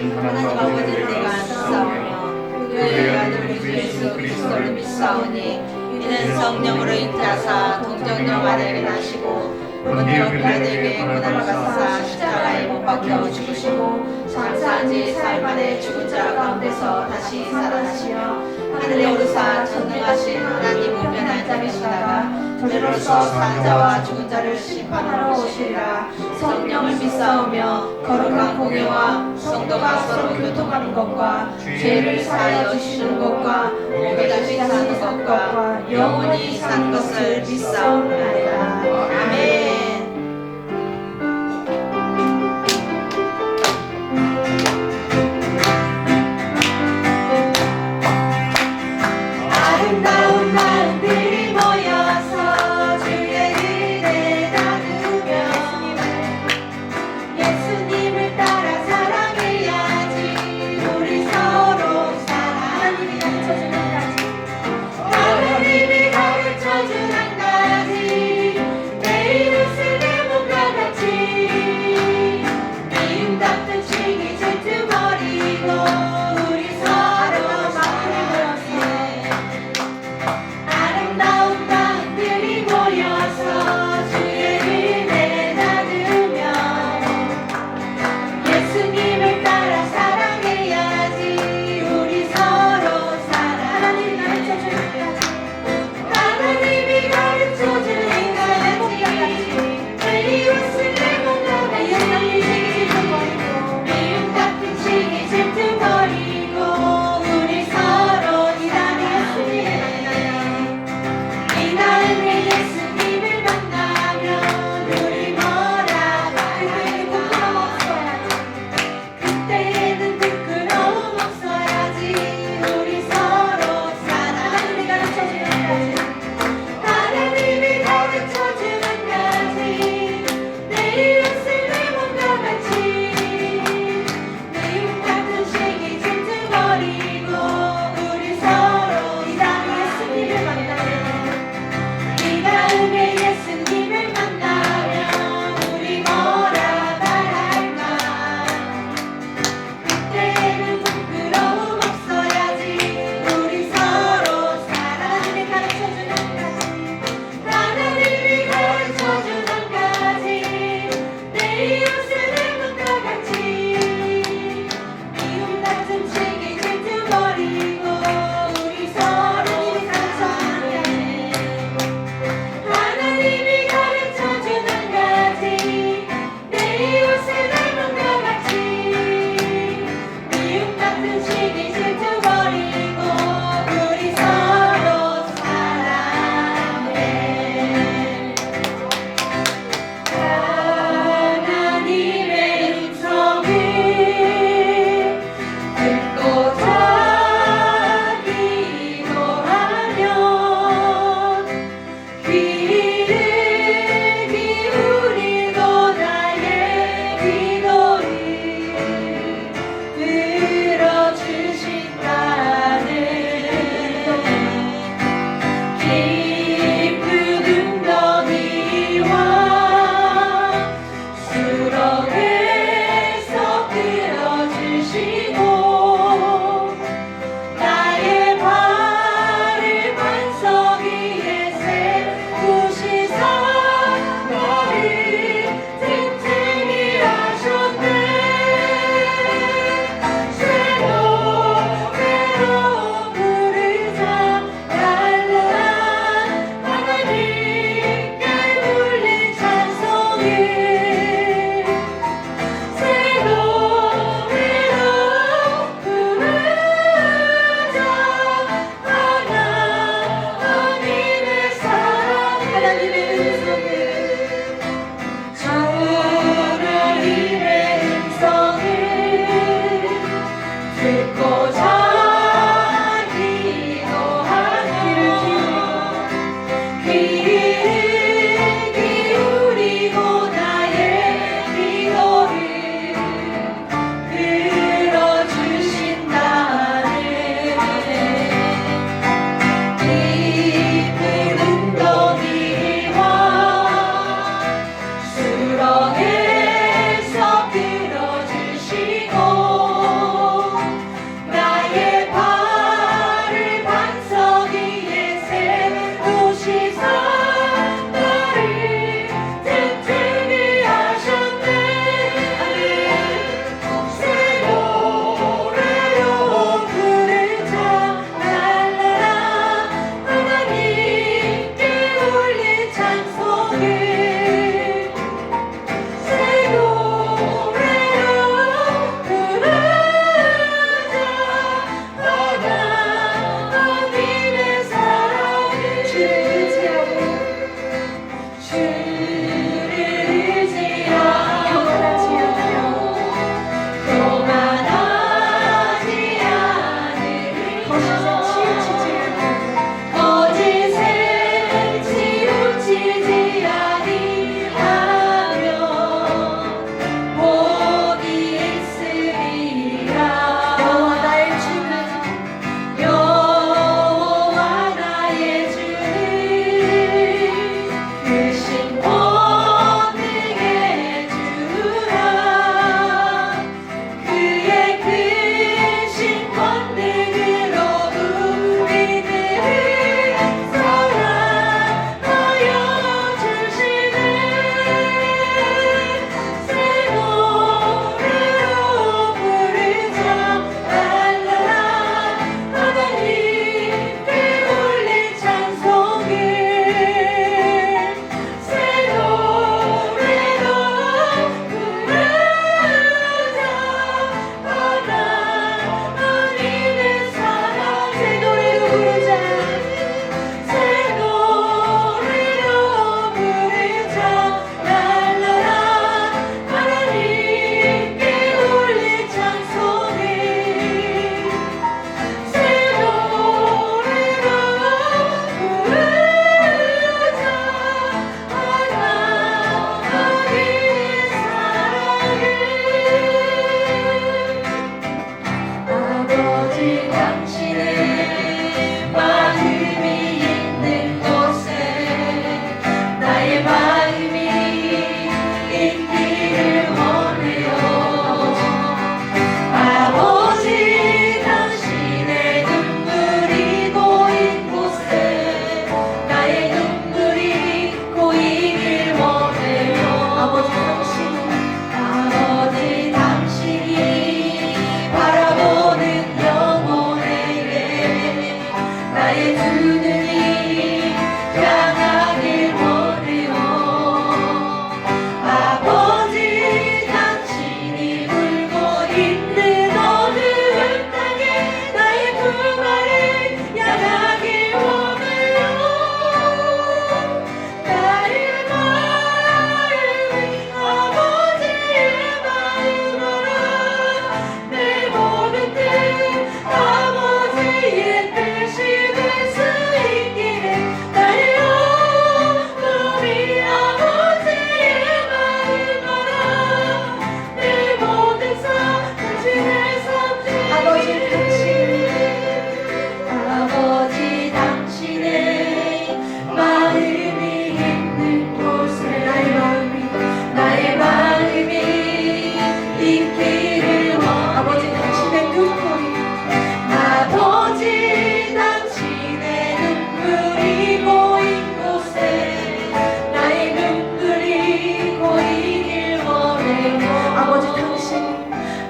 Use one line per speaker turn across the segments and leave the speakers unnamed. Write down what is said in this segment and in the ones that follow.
살아계신 하나님 아버지를 내가 믿사오며 그의 아들 우리 예수 그리스도를 믿사오니 이는 성령으로 잉태하사 동정녀 마리아에게 나시고 본디오 빌라도에게 고난을 받사 십자가에 못 박혀 죽으시고 장사한 지 사흘 만에 죽은 자 가운데서 다시 살아나시며 하늘에 오르사 전능하신 하나님 우편에 앉아 계시다가 들로서 산 자와 죽은 자를 심판하러 오시리라. 성령을 믿사오며 거룩한 공예와 성도가 서로 교통하는 것과 죄를 사하여 주시는 것과 몸이 다시 사는 것과 영원히 사는 것을 믿사옵나이다. 아멘.
아름다운 마음들이 모여서 주의 은혜 나누며 예수님을 따라 사랑해야지. 우리 서로 하나님이 가르쳐준 한 가지, 하나님이 가르쳐준 한 가지, 내일은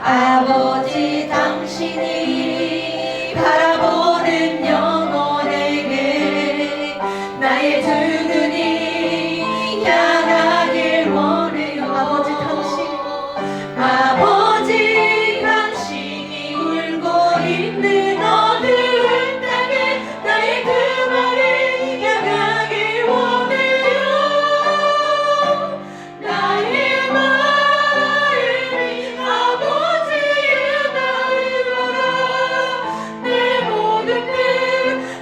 아버지 당신이 바라보는 영혼에게 나의 두 눈이 향하길 원해요. 아버지 당신이 울고 있는 어두운 땅에 나의 그 말을 향하길 원해요. 나의 마음이 아버지의 마음으로 내 모든 뜻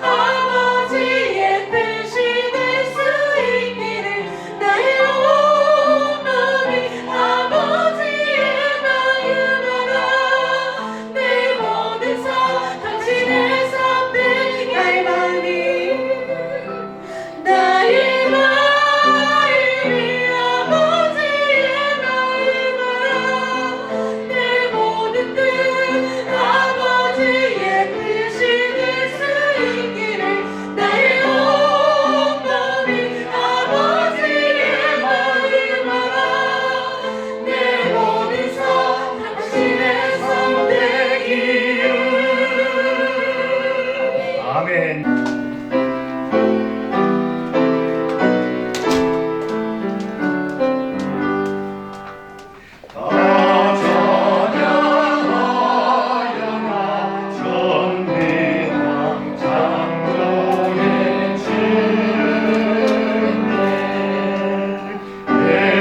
아버지의 뜻이 될 수 있기를 나의 온 마음이 아버지의 마음으로 내 모든 삶 당신의 삶대 나의 마음이 아버지의 마음으로 내 모든 뜻 아버지의 뜻이 될 수 있기를 나의 온 마음이 아버지의 마음으로 내 모든 삶 당신의 삶 되기를.
아멘. 전대왕 장로의 주내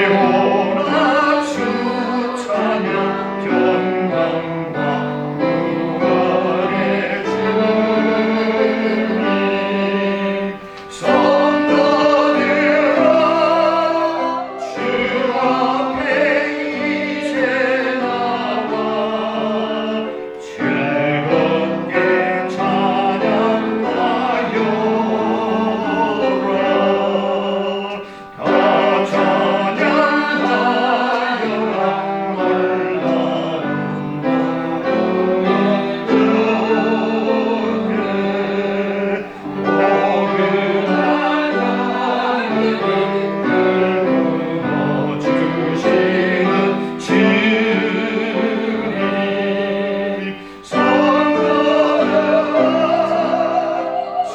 영혼아 주 찬양 경강과 구원의 주님 성도들아 주 앞에 이제 나와 즐겁게 찬양하여라 다 찬양하여라 놀라운 주시는 주님 성도들아 주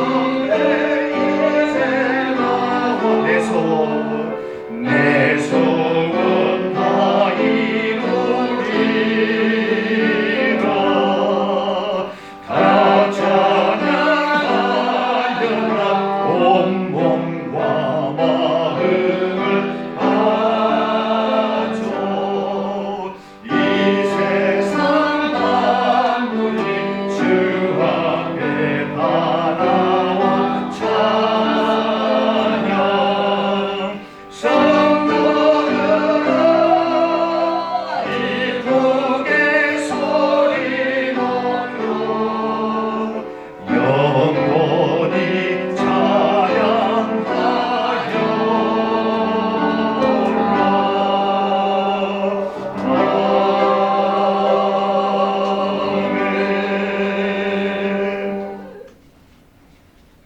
앞에 이제 나와 내 소원 다 이루리라 다 찬양하여라 온 몸과 마음을 바쳐 이 세상 만물이 주 앞에 다 나와 찬양 성도들아 기쁘게 소리 높여 영원히 아멘.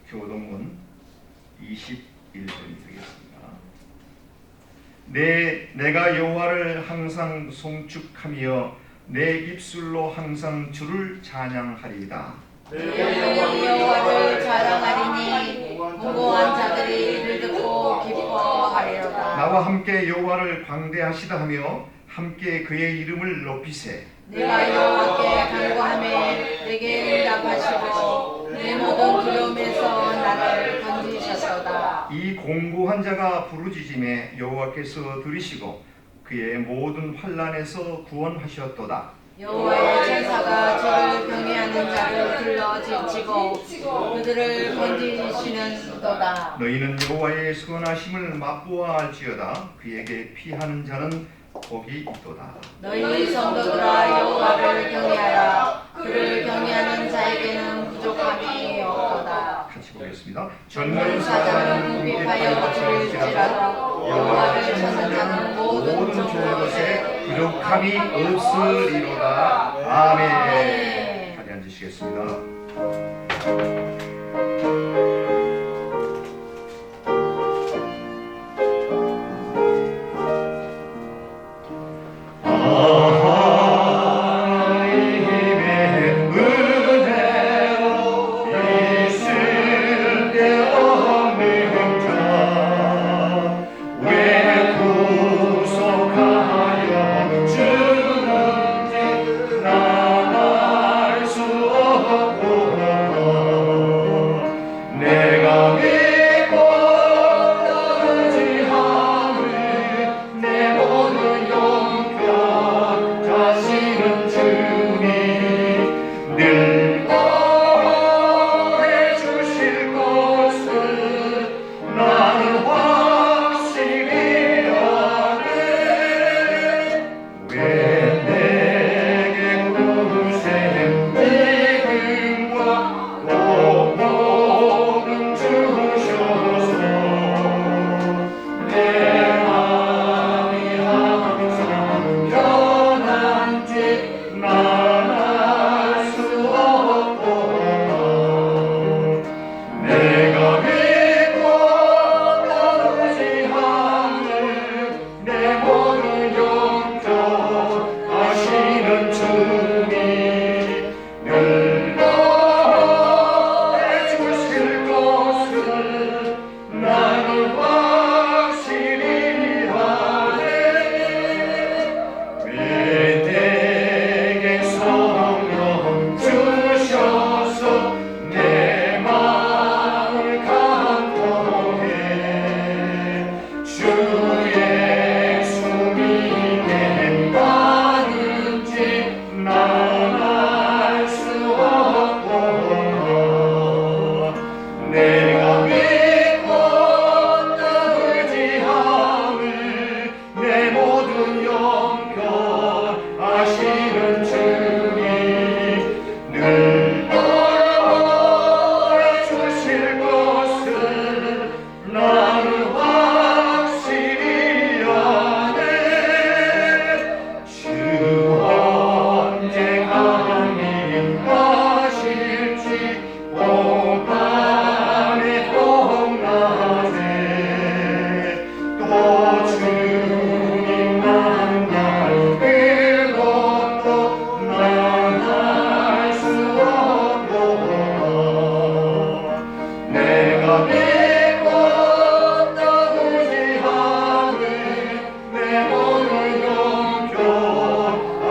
교동문 21번이 되겠습니다. 내가 여호와를 항상 송축하며 내 입술로 항상 주를 찬양하리이다.
여호와를 자랑하리니 무고한 자들이 이를 듣고 기뻐하리로다.
나와 함께 여호와를 광대하시다 하며 함께 그의 이름을 높이세.
내가 여호와께 간구하매 내게 응답하시고 내 모든 두려움에서 나를 건지셨도다.
이 공고한 자가 부르짖음에 여호와께서 들으시고 그의 모든 환난에서 구원하셨도다.
여호와의 천사가 저를 경외하는 자를 불러 지치고 그들을 건지시는도다.
너희는 여호와의 선하심을 맛보아 알지어다. 그에게 피하는 자는 복이 있도다.
너희 성도들아 여호와를 경외하라. 그를 경외하는 자에게는 부족함이 없도다.
같이 보겠습니다.
젊은 사자는 비파여 줄일지라도 여호와를 찾는 자는 모든 좋은 것에
부족함이 없으리로다. 아멘.
아멘.
자리 앉으시겠습니다.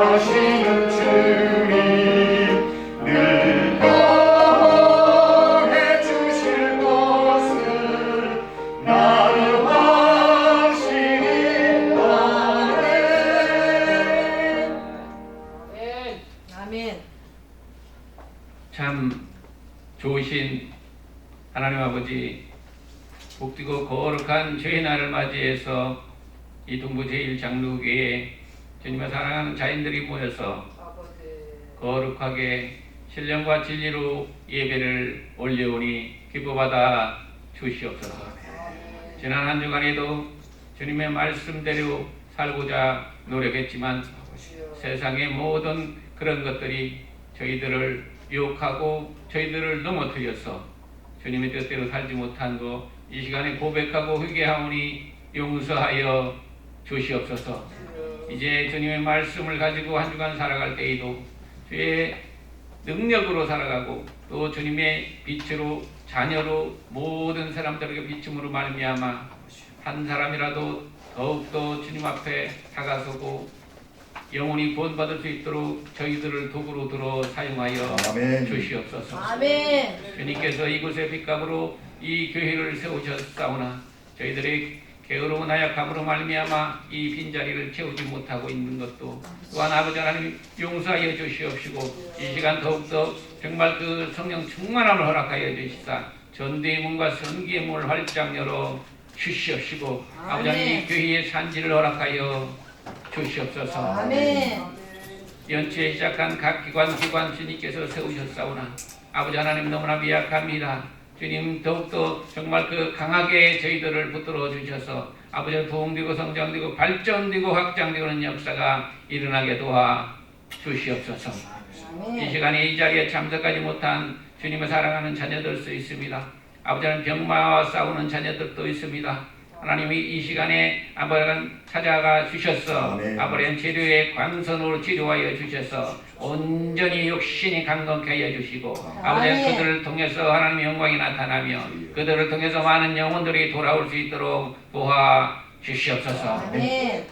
하시는 주님 늘 더해 주실 것을 나는 확신히 아네.
아멘.
참 좋으신 하나님 아버지, 복되고 거룩한 주의 날을 맞이해서 이 동부 제1장로교회에 주님의 사랑하는 자인들이 모여서 거룩하게 신령과 진리로 예배를 올려오니 기뻐받아 주시옵소서. 지난 한 주간에도 주님의 말씀대로 살고자 노력했지만 세상의 모든 그런 것들이 저희들을 유혹하고 저희들을 넘어뜨려서 주님의 뜻대로 살지 못한 것 이 시간에 고백하고 회개하오니 용서하여 주시옵소서. 이제 주님의 말씀을 가지고 한 주간 살아갈 때에도 주의 능력으로 살아가고 또 주님의 빛으로 자녀로 모든 사람들에게 비춤으로 말미암아 한 사람이라도 더욱더 주님 앞에 다가서고 영원히 구원받을 수 있도록 저희들을 도구로 들어 사용하여
아멘.
주시옵소서.
아멘.
주님께서 이곳에 빛감으로 이 교회를 세우셨사오나 저희들의 게으르고 나약함으로 말미암아 이 빈자리를 채우지 못하고 있는 것도 또한 아버지 하나님 용서하여 주시옵시고 이 시간 더욱더 정말 그 성령 충만함을 허락하여 주시사 전대의 문과 선기의 문을 활짝 열어 주시옵시고 아버지 하나님 이 교회의 산지를 허락하여 주시옵소서.
아멘.
연초에 시작한 각 기관 주님께서 세우셨사오나 아버지 하나님 너무나 미약합니다. 주님 더욱더 정말 그 강하게 저희들을 붙들어 주셔서 아버지 부흥되고 성장되고 발전되고 확장되는 역사가 일어나게 도와 주시옵소서. 이 시간에 이 자리에 참석하지 못한 주님의 사랑하는 자녀들 수 있습니다. 아버지는 병마와 싸우는 자녀들도 있습니다. 하나님이 이 시간에 아버지는 찾아가 주셔서 아버지는 치료의 광선으로 치료하여 주셔서 온전히 육신이 강건케 하여 주시고 아버지는 그들을 통해서 하나님의 영광이 나타나며 그들을 통해서 많은 영혼들이 돌아올 수 있도록 도와 주시옵소서.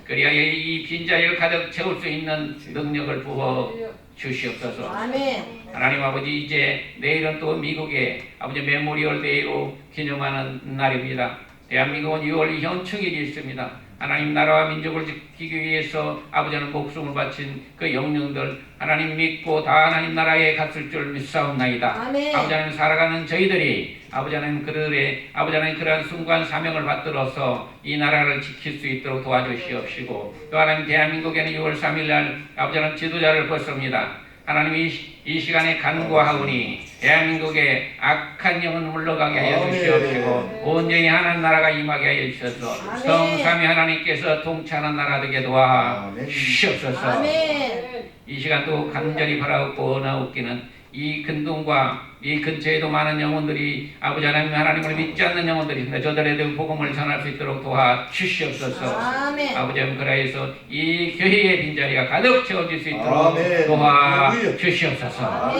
그리하여 이 빈자리를 가득 채울 수 있는 능력을 부어 주시옵소서. 하나님 아버지 이제 내일은 또 미국의 아버지 메모리얼 데이로 기념하는 날입니다. 대한민국은 6월 현충일이 있습니다. 하나님 나라와 민족을 지키기 위해서 아버지는 목숨을 바친 그 영령들 하나님 믿고 다 하나님 나라에 갔을 줄 믿사옵나이다. 아버지는 살아가는 저희들이 아버지는 그들의 아버지는 그러한 순간 사명을 받들어서 이 나라를 지킬 수 있도록 도와주시옵시고 또 하나님 대한민국에는 6월 3일 날 아버지는 지도자를 벗습니다. 하나님 이 시간에 간구하오니 대한민국의 악한 영은 물러가게 하여 주시옵시고 온전히 하나님 나라가 임하게 하여 주셔서 성삼위 하나님께서 통치하는 나라 되게 도와 주시옵소서. 이 시간도 간절히 바라옵고 원하옵기는 이 근동과 이 근처에도 많은 영혼들이 아버지 하나님을 믿지 않는 영혼들이 있습니다. 저들에도 복음을 전할 수 있도록 도와 주시옵소서. 아버지 그라에서 이 교회의 빈자리가 가득 채워질 수 있도록 도와 주시옵소서.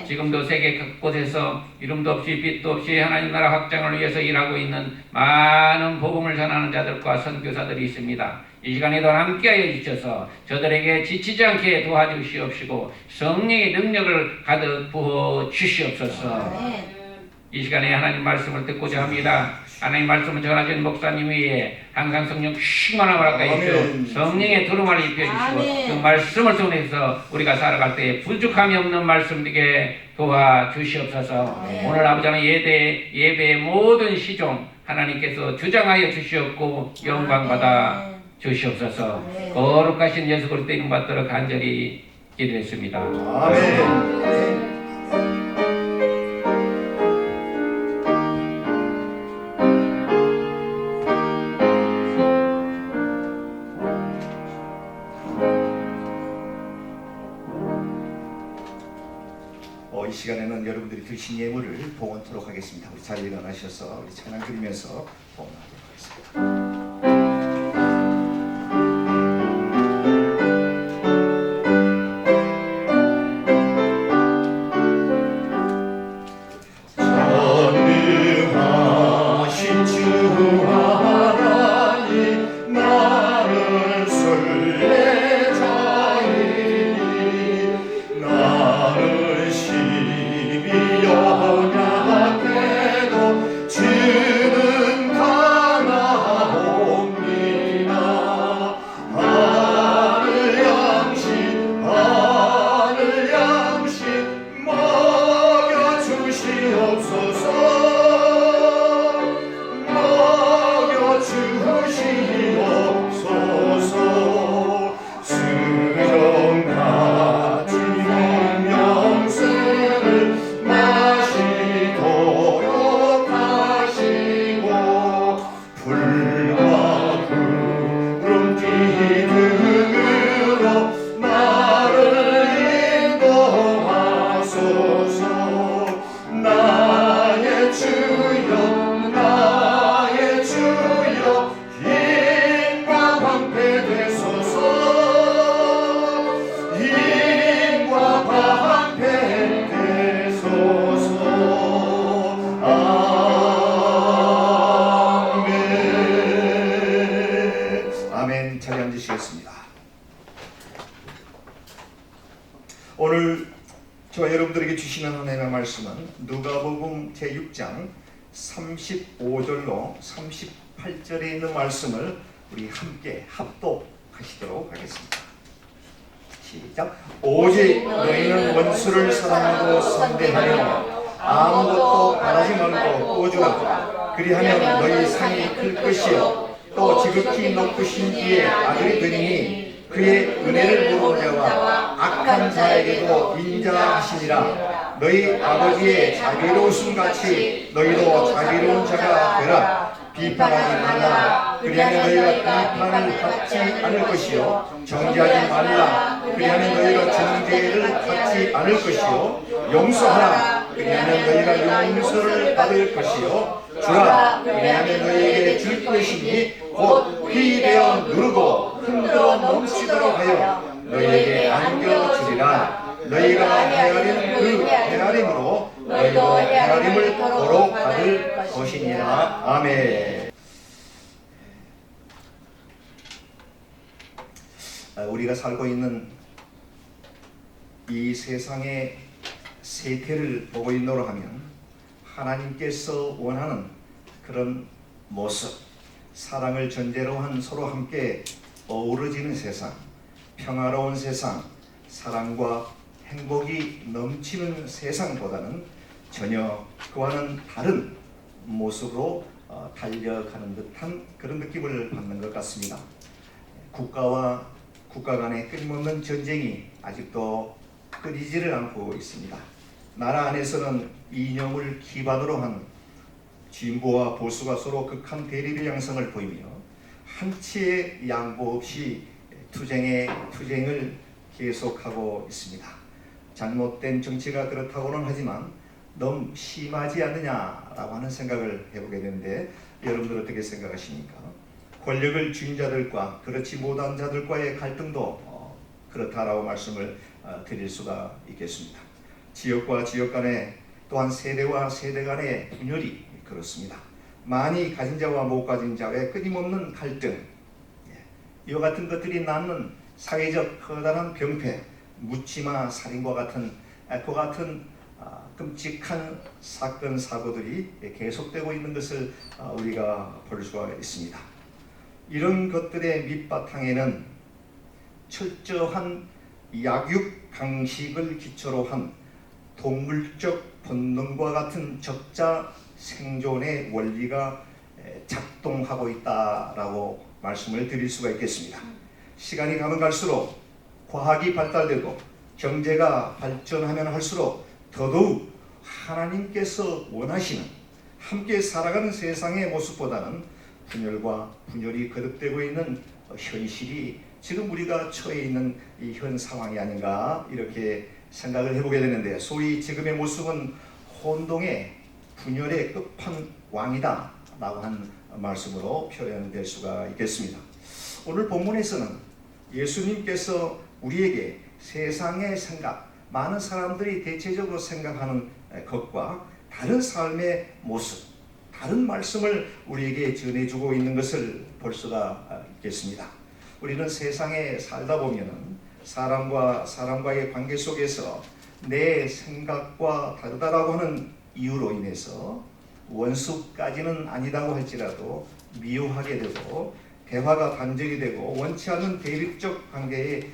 지금도 세계 곳곳에서 이름도 없이 빛도 없이 하나님 나라 확장을 위해서 일하고 있는 많은 복음을 전하는 자들과 선교사들이 있습니다. 이 시간에도 함께하여 주셔서 저들에게 지치지 않게 도와주시옵시고 성령의 능력을 가득 부어 주시옵소서. 이 시간에 하나님 말씀을 듣고자 합니다. 하나님 말씀을 전하신 목사님 위에 항상 성령 충만함을 허락하여 주시고 성령의 두루마를 입혀주시고 그 말씀을 통해서 우리가 살아갈 때 부족함이 없는 말씀 되게 도와주시옵소서. 오늘 아버지는 예배의 모든 시종 하나님께서 주장하여 주시옵고 영광받아 주시옵소서. 거룩하신 예수 그리스도 이름 받들어 간절히 기도했습니다.
아멘. 이 시간에는 여러분들이 드신 예물을 봉헌토록 하겠습니다. 우리 자리에 일어나셔서 우리 찬양 드리면서 봉헌하도록 하겠습니다.
나는 순례자이
오늘 저와 여러분들에게 주시는 하나님의 말씀은 누가복음 제6장 35절로 38절에 있는 말씀을 우리 함께 합독하시도록 하겠습니다. 시작. 오직 너희는 원수를 사랑하고 선대하며 아무것도 바라지 말고 꾸어주라. 그리하면 너희 상이 클 것이요 또 지극히 높으신 이의 아들이 되니 그의 은혜를 모르는 자와 악한 자에게도 인자하시니라. 너희 아버지의 자비로우심 같이 너희도 자비로운 자가 되라. 비판하지 말라. 그리하면 너희가 비판을 받지 않을 것이요 정죄하지 말라. 그리하면 너희가 정죄를 받지 않을 것이요 용서하라. 그리하면 너희가 용서를 받을 것이요 주라. 그리하면 너희에게 줄 것이니 곧 피되어 누르고 흔들어 넘치도록 하여 너희에게 안겨주리라. 너희가 헤아리는 그 헤아림으로 너희도 헤아림을 도로 받을 것이니라. 아멘. 우리가 살고 있는 이 세상의 세태를 보고 있노라 하면 하나님께서 원하는 그런 모습, 사랑을 전제로 한 서로 함께 어우러지는 세상, 평화로운 세상, 사랑과 행복이 넘치는 세상보다는 전혀 그와는 다른 모습으로 달려가는 듯한 그런 느낌을 받는 것 같습니다. 국가와 국가 간의 끊임없는 전쟁이 아직도 끊이지를 않고 있습니다. 나라 안에서는 이념을 기반으로 한 진보와 보수가 서로 극한 대립의 양상을 보이며 한치의 양보 없이 투쟁을 계속하고 있습니다. 잘못된 정치가 그렇다고는 하지만 너무 심하지 않느냐라고 하는 생각을 해보게 되는데 여러분들 어떻게 생각하십니까? 권력을 쥔 자들과 그렇지 못한 자들과의 갈등도 그렇다라고 말씀을 드릴 수가 있겠습니다. 지역과 지역 간에 또한 세대와 세대 간의 분열이 그렇습니다. 많이 가진 자와 못 가진 자의 끊임없는 갈등, 이와 같은 것들이 낳는 사회적 커다란 병폐, 묻지마 살인과 같은 그와 같은 끔찍한 사건 사고들이 계속되고 있는 것을 우리가 볼 수가 있습니다. 이런 것들의 밑바탕에는 철저한 약육 강식을 기초로 한 동물적 본능과 같은 적자 생존의 원리가 작동하고 있다라고 말씀을 드릴 수가 있겠습니다. 시간이 가면 갈수록 과학이 발달되고 경제가 발전하면 할수록 더더욱 하나님께서 원하시는 함께 살아가는 세상의 모습보다는 분열과 분열이 거듭되고 있는 현실이 지금 우리가 처해 있는 이 현 상황이 아닌가 이렇게 생각을 해보게 되는데, 소위 지금의 모습은 혼동의 분열의 끝판왕이다 라고 한 말씀으로 표현될 수가 있겠습니다. 오늘 본문에서는 예수님께서 우리에게 세상의 생각, 많은 사람들이 대체적으로 생각하는 것과 다른 삶의 모습, 다른 말씀을 우리에게 전해주고 있는 것을 볼 수가 있겠습니다. 우리는 세상에 살다 보면 사람과 사람과의 관계 속에서 내 생각과 다르다라고 하는 이유로 인해서 원수까지는 아니다고 할지라도 미워하게 되고 대화가 단절이 되고 원치 않는 대립적 관계에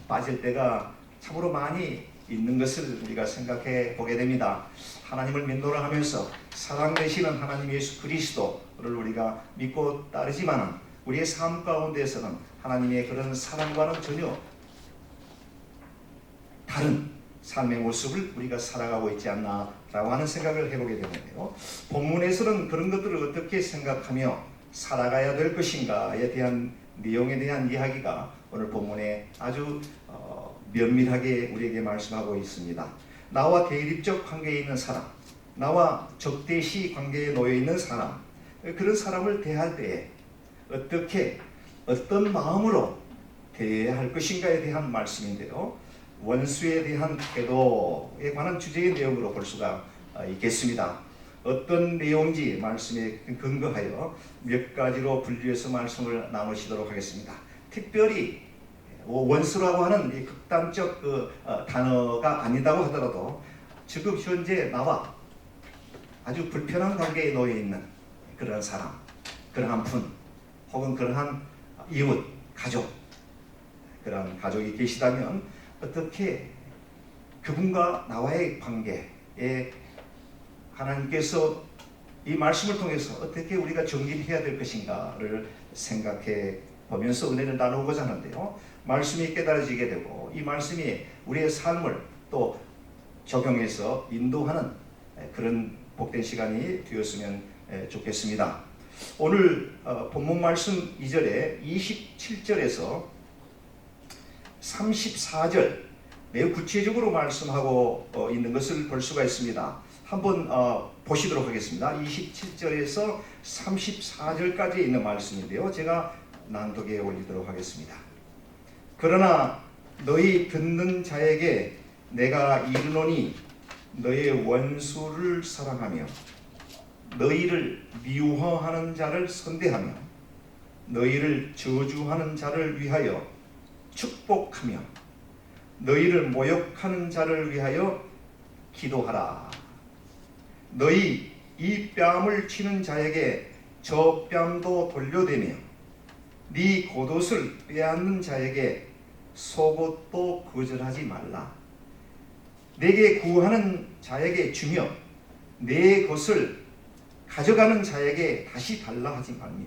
빠질 때가 참으로 많이 있는 것을 우리가 생각해 보게 됩니다. 하나님을 믿노라 하면서 사랑 되시는 하나님 예수 그리스도를 우리가 믿고 따르지만 우리의 삶 가운데에서는 하나님의 그런 사랑과는 전혀 다른 삶의 모습을 우리가 살아가고 있지 않나라고 하는 생각을 해보게 되는데요. 본문에서는 그런 것들을 어떻게 생각하며 살아가야 될 것인가에 대한 내용에 대한 이야기가 오늘 본문에 아주 면밀하게 우리에게 말씀하고 있습니다. 나와 대립적 관계에 있는 사람, 나와 적대시 관계에 놓여 있는 사람, 그런 사람을 대할 때에 어떻게 어떤 마음으로 대해야 할 것인가에 대한 말씀인데요. 원수에 대한 태도에 관한 주제의 내용으로 볼 수가 있겠습니다. 어떤 내용인지 말씀에 근거하여 몇 가지로 분류해서 말씀을 나누시도록 하겠습니다. 특별히 원수라고 하는 이 극단적 단어가 아니다고 하더라도 지금 현재 나와 아주 불편한 관계에 놓여 있는 그런 사람, 그러한 분, 혹은 그러한 이웃, 가족, 그런 가족이 계시다면 어떻게 그분과 나와의 관계에 하나님께서 이 말씀을 통해서 어떻게 우리가 정립해야 될 것인가를 생각해 보면서 은혜를 나누고자 하는데요. 말씀이 깨달아지게 되고 이 말씀이 우리의 삶을 또 적용해서 인도하는 그런 복된 시간이 되었으면 좋겠습니다. 오늘 본문 말씀 2절에 27절에서 34절 매우 구체적으로 말씀하고 있는 것을 볼 수가 있습니다. 한번 보시도록 하겠습니다. 27절에서 34절까지 있는 말씀인데요. 제가 낭독에 올리도록 하겠습니다. 그러나 너희 듣는 자에게 내가 이르노니 너의 원수를 사랑하며 너희를 미워하는 자를 선대하며 너희를 저주하는 자를 위하여 축복하며 너희를 모욕하는 자를 위하여 기도하라. 너희 이 뺨을 치는 자에게 저 뺨도 돌려대며 네 겉옷을 빼앗는 자에게 속옷도 거절하지 말라. 내게 구하는 자에게 주며 내 것을 가져가는 자에게 다시 달라 하지 말며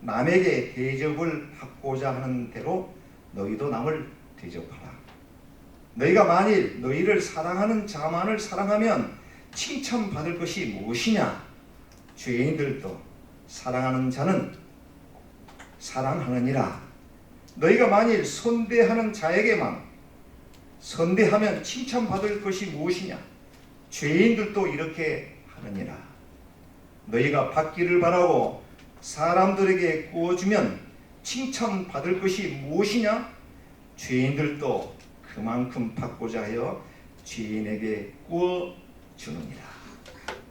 남에게 대접을 받고자 하는 대로 너희도 남을 대접하라. 너희가 만일 너희를 사랑하는 자만을 사랑하면 칭찬받을 것이 무엇이냐? 죄인들도 사랑하는 자는 사랑하느니라. 너희가 만일 선대하는 자에게만 선대하면 칭찬받을 것이 무엇이냐? 죄인들도 이렇게 하느니라. 너희가 받기를 바라고 사람들에게 구워주면 칭찬받을 것이 무엇이냐? 죄인들도 그만큼 받고자 하여 죄인에게 구워주느니라.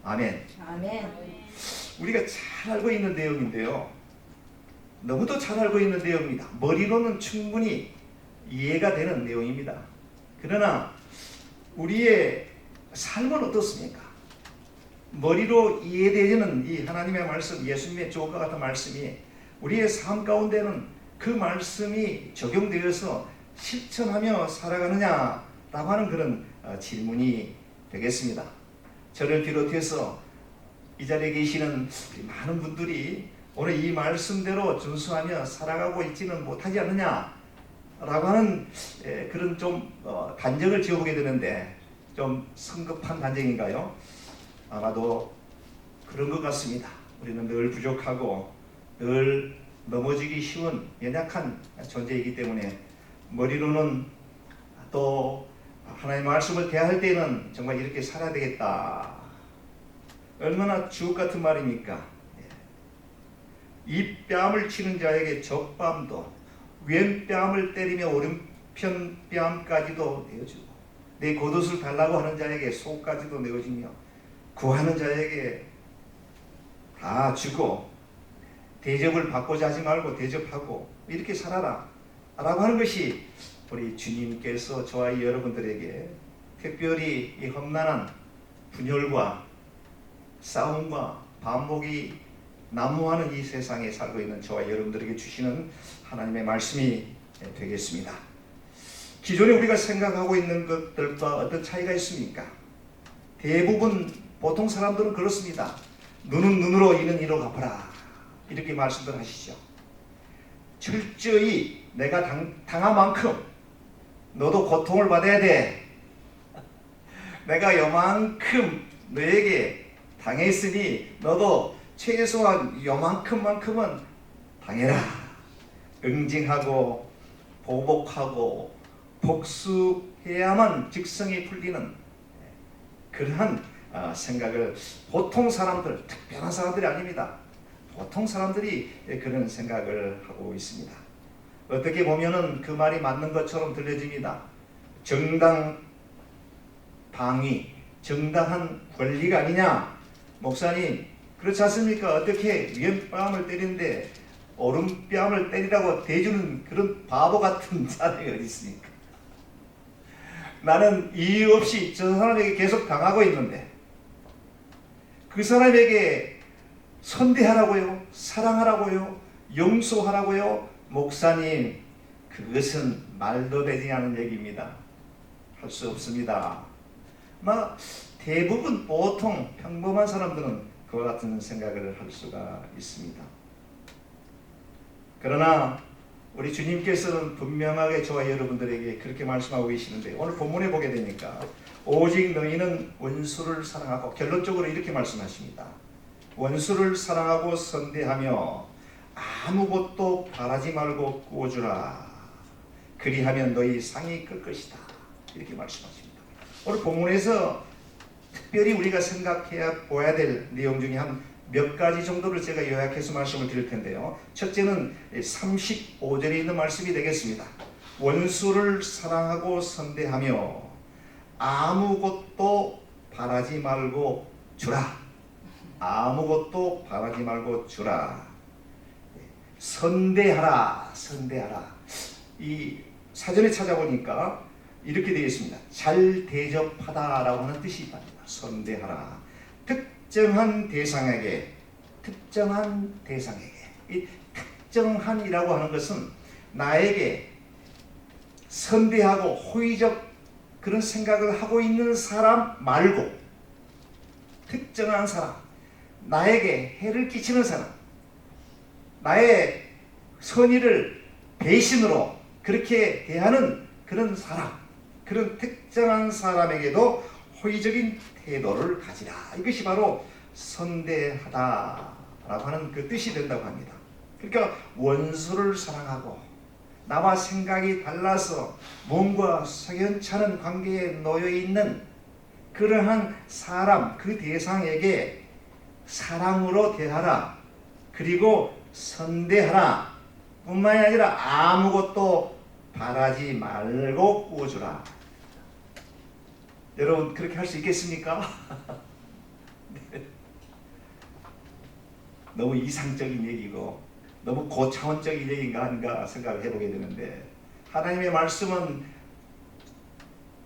아멘.
아멘.
우리가 잘 알고 있는 내용인데요. 너무도 잘 알고 있는 내용입니다. 머리로는 충분히 이해가 되는 내용입니다. 그러나 우리의 삶은 어떻습니까? 머리로 이해되는 이 하나님의 말씀, 예수님의 조과 같은 말씀이 우리의 삶 가운데는 그 말씀이 적용되어서 실천하며 살아가느냐라고 하는 그런 질문이 되겠습니다. 저를 비롯해서 이 자리에 계시는 많은 분들이 오늘 이 말씀대로 준수하며 살아가고 있지는 못하지 않느냐라고 하는 그런 좀 단정을 지어보게 되는데 좀 성급한 단정인가요? 아마도 그런 것 같습니다. 우리는 늘 부족하고 늘 넘어지기 쉬운 연약한 존재이기 때문에 머리로는 또 하나님의 말씀을 대할 때는 정말 이렇게 살아야 되겠다. 얼마나 주옥 같은 말입니까? 이 뺨을 치는 자에게 저 뺨도 왼 뺨을 때리며 오른편 뺨까지도 내어주고 내 겉옷을 달라고 하는 자에게 속까지도 내어주며 구하는 자에게 다 주고 대접을 받고자 하지 말고 대접하고 이렇게 살아라 라고 하는 것이 우리 주님께서 저와 여러분들에게 특별히 이 험난한 분열과 싸움과 반복이 난무하는 이 세상에 살고 있는 저와 여러분들에게 주시는 하나님의 말씀이 되겠습니다. 기존에 우리가 생각하고 있는 것들과 어떤 차이가 있습니까? 대부분 보통 사람들은 그렇습니다. 눈은 눈으로 이는 이로 갚아라 이렇게 말씀들 하시죠. 철저히 내가 당한 만큼 너도 고통을 받아야 돼. 내가 요만큼 너에게 당했으니 너도 최소한 요만큼만큼은 당해라. 응징하고 보복하고 복수해야만 직성이 풀리는 그러한 생각을 보통 사람들, 특별한 사람들이 아닙니다. 보통 사람들이 그런 생각을 하고 있습니다. 어떻게 보면은 그 말이 맞는 것처럼 들려집니다. 정당 방위, 정당한 권리가 아니냐? 목사님, 그렇지 않습니까? 어떻게 왼뺨을 때리는데 오른뺨을 때리라고 대주는 그런 바보 같은 사람이 어디 있습니까? 나는 이유 없이 저 사람에게 계속 당하고 있는데 그 사람에게 선대하라고요, 사랑하라고요, 용서하라고요. 목사님, 그것은 말도 되지 않은 얘기입니다. 할 수 없습니다. 대부분 보통 평범한 사람들은 그와 같은 생각을 할 수가 있습니다. 그러나 우리 주님께서는 분명하게 저와 여러분들에게 그렇게 말씀하고 계시는데 오늘 본문에 보게 되니까 오직 너희는 원수를 사랑하고 결론적으로 이렇게 말씀하십니다. 원수를 사랑하고 선대하며 아무것도 바라지 말고 구워주라. 그리하면 너희 상이 클 것이다. 이렇게 말씀하십니다. 오늘 본문에서 특별히 우리가 생각해야 보아야 될 내용 중에 한 몇 가지 정도를 제가 요약해서 말씀을 드릴 텐데요. 첫째는 35절에 있는 말씀이 되겠습니다. 원수를 사랑하고 선대하며 아무것도 바라지 말고 주라. 아무것도 바라지 말고 주라. 선대하라. 선대하라. 이 사전에 찾아보니까 이렇게 되어 있습니다. 잘 대접하다라고 하는 뜻이 있답니다. 선대하라. 특정한 대상에게 이 특정한이라고 하는 것은 나에게 선대하고 호의적 그런 생각을 하고 있는 사람 말고 특정한 사람, 나에게 해를 끼치는 사람, 나의 선의를 배신으로 그렇게 대하는 그런 사람, 그런 특정한 사람에게도 호의적인 태도를 가지라. 이것이 바로 선대하다라고 하는 그 뜻이 된다고 합니다. 그러니까 원수를 사랑하고 나와 생각이 달라서 몸과 석연찮은 관계에 놓여 있는 그러한 사람, 그 대상에게 사랑으로 대하라. 그리고 선대하라. 뿐만이 아니라 아무것도 바라지 말고 구워주라. 여러분 그렇게 할 수 있겠습니까? 네. 너무 이상적인 얘기고 너무 고차원적인 얘기인가 아닌가 생각을 해보게 되는데 하나님의 말씀은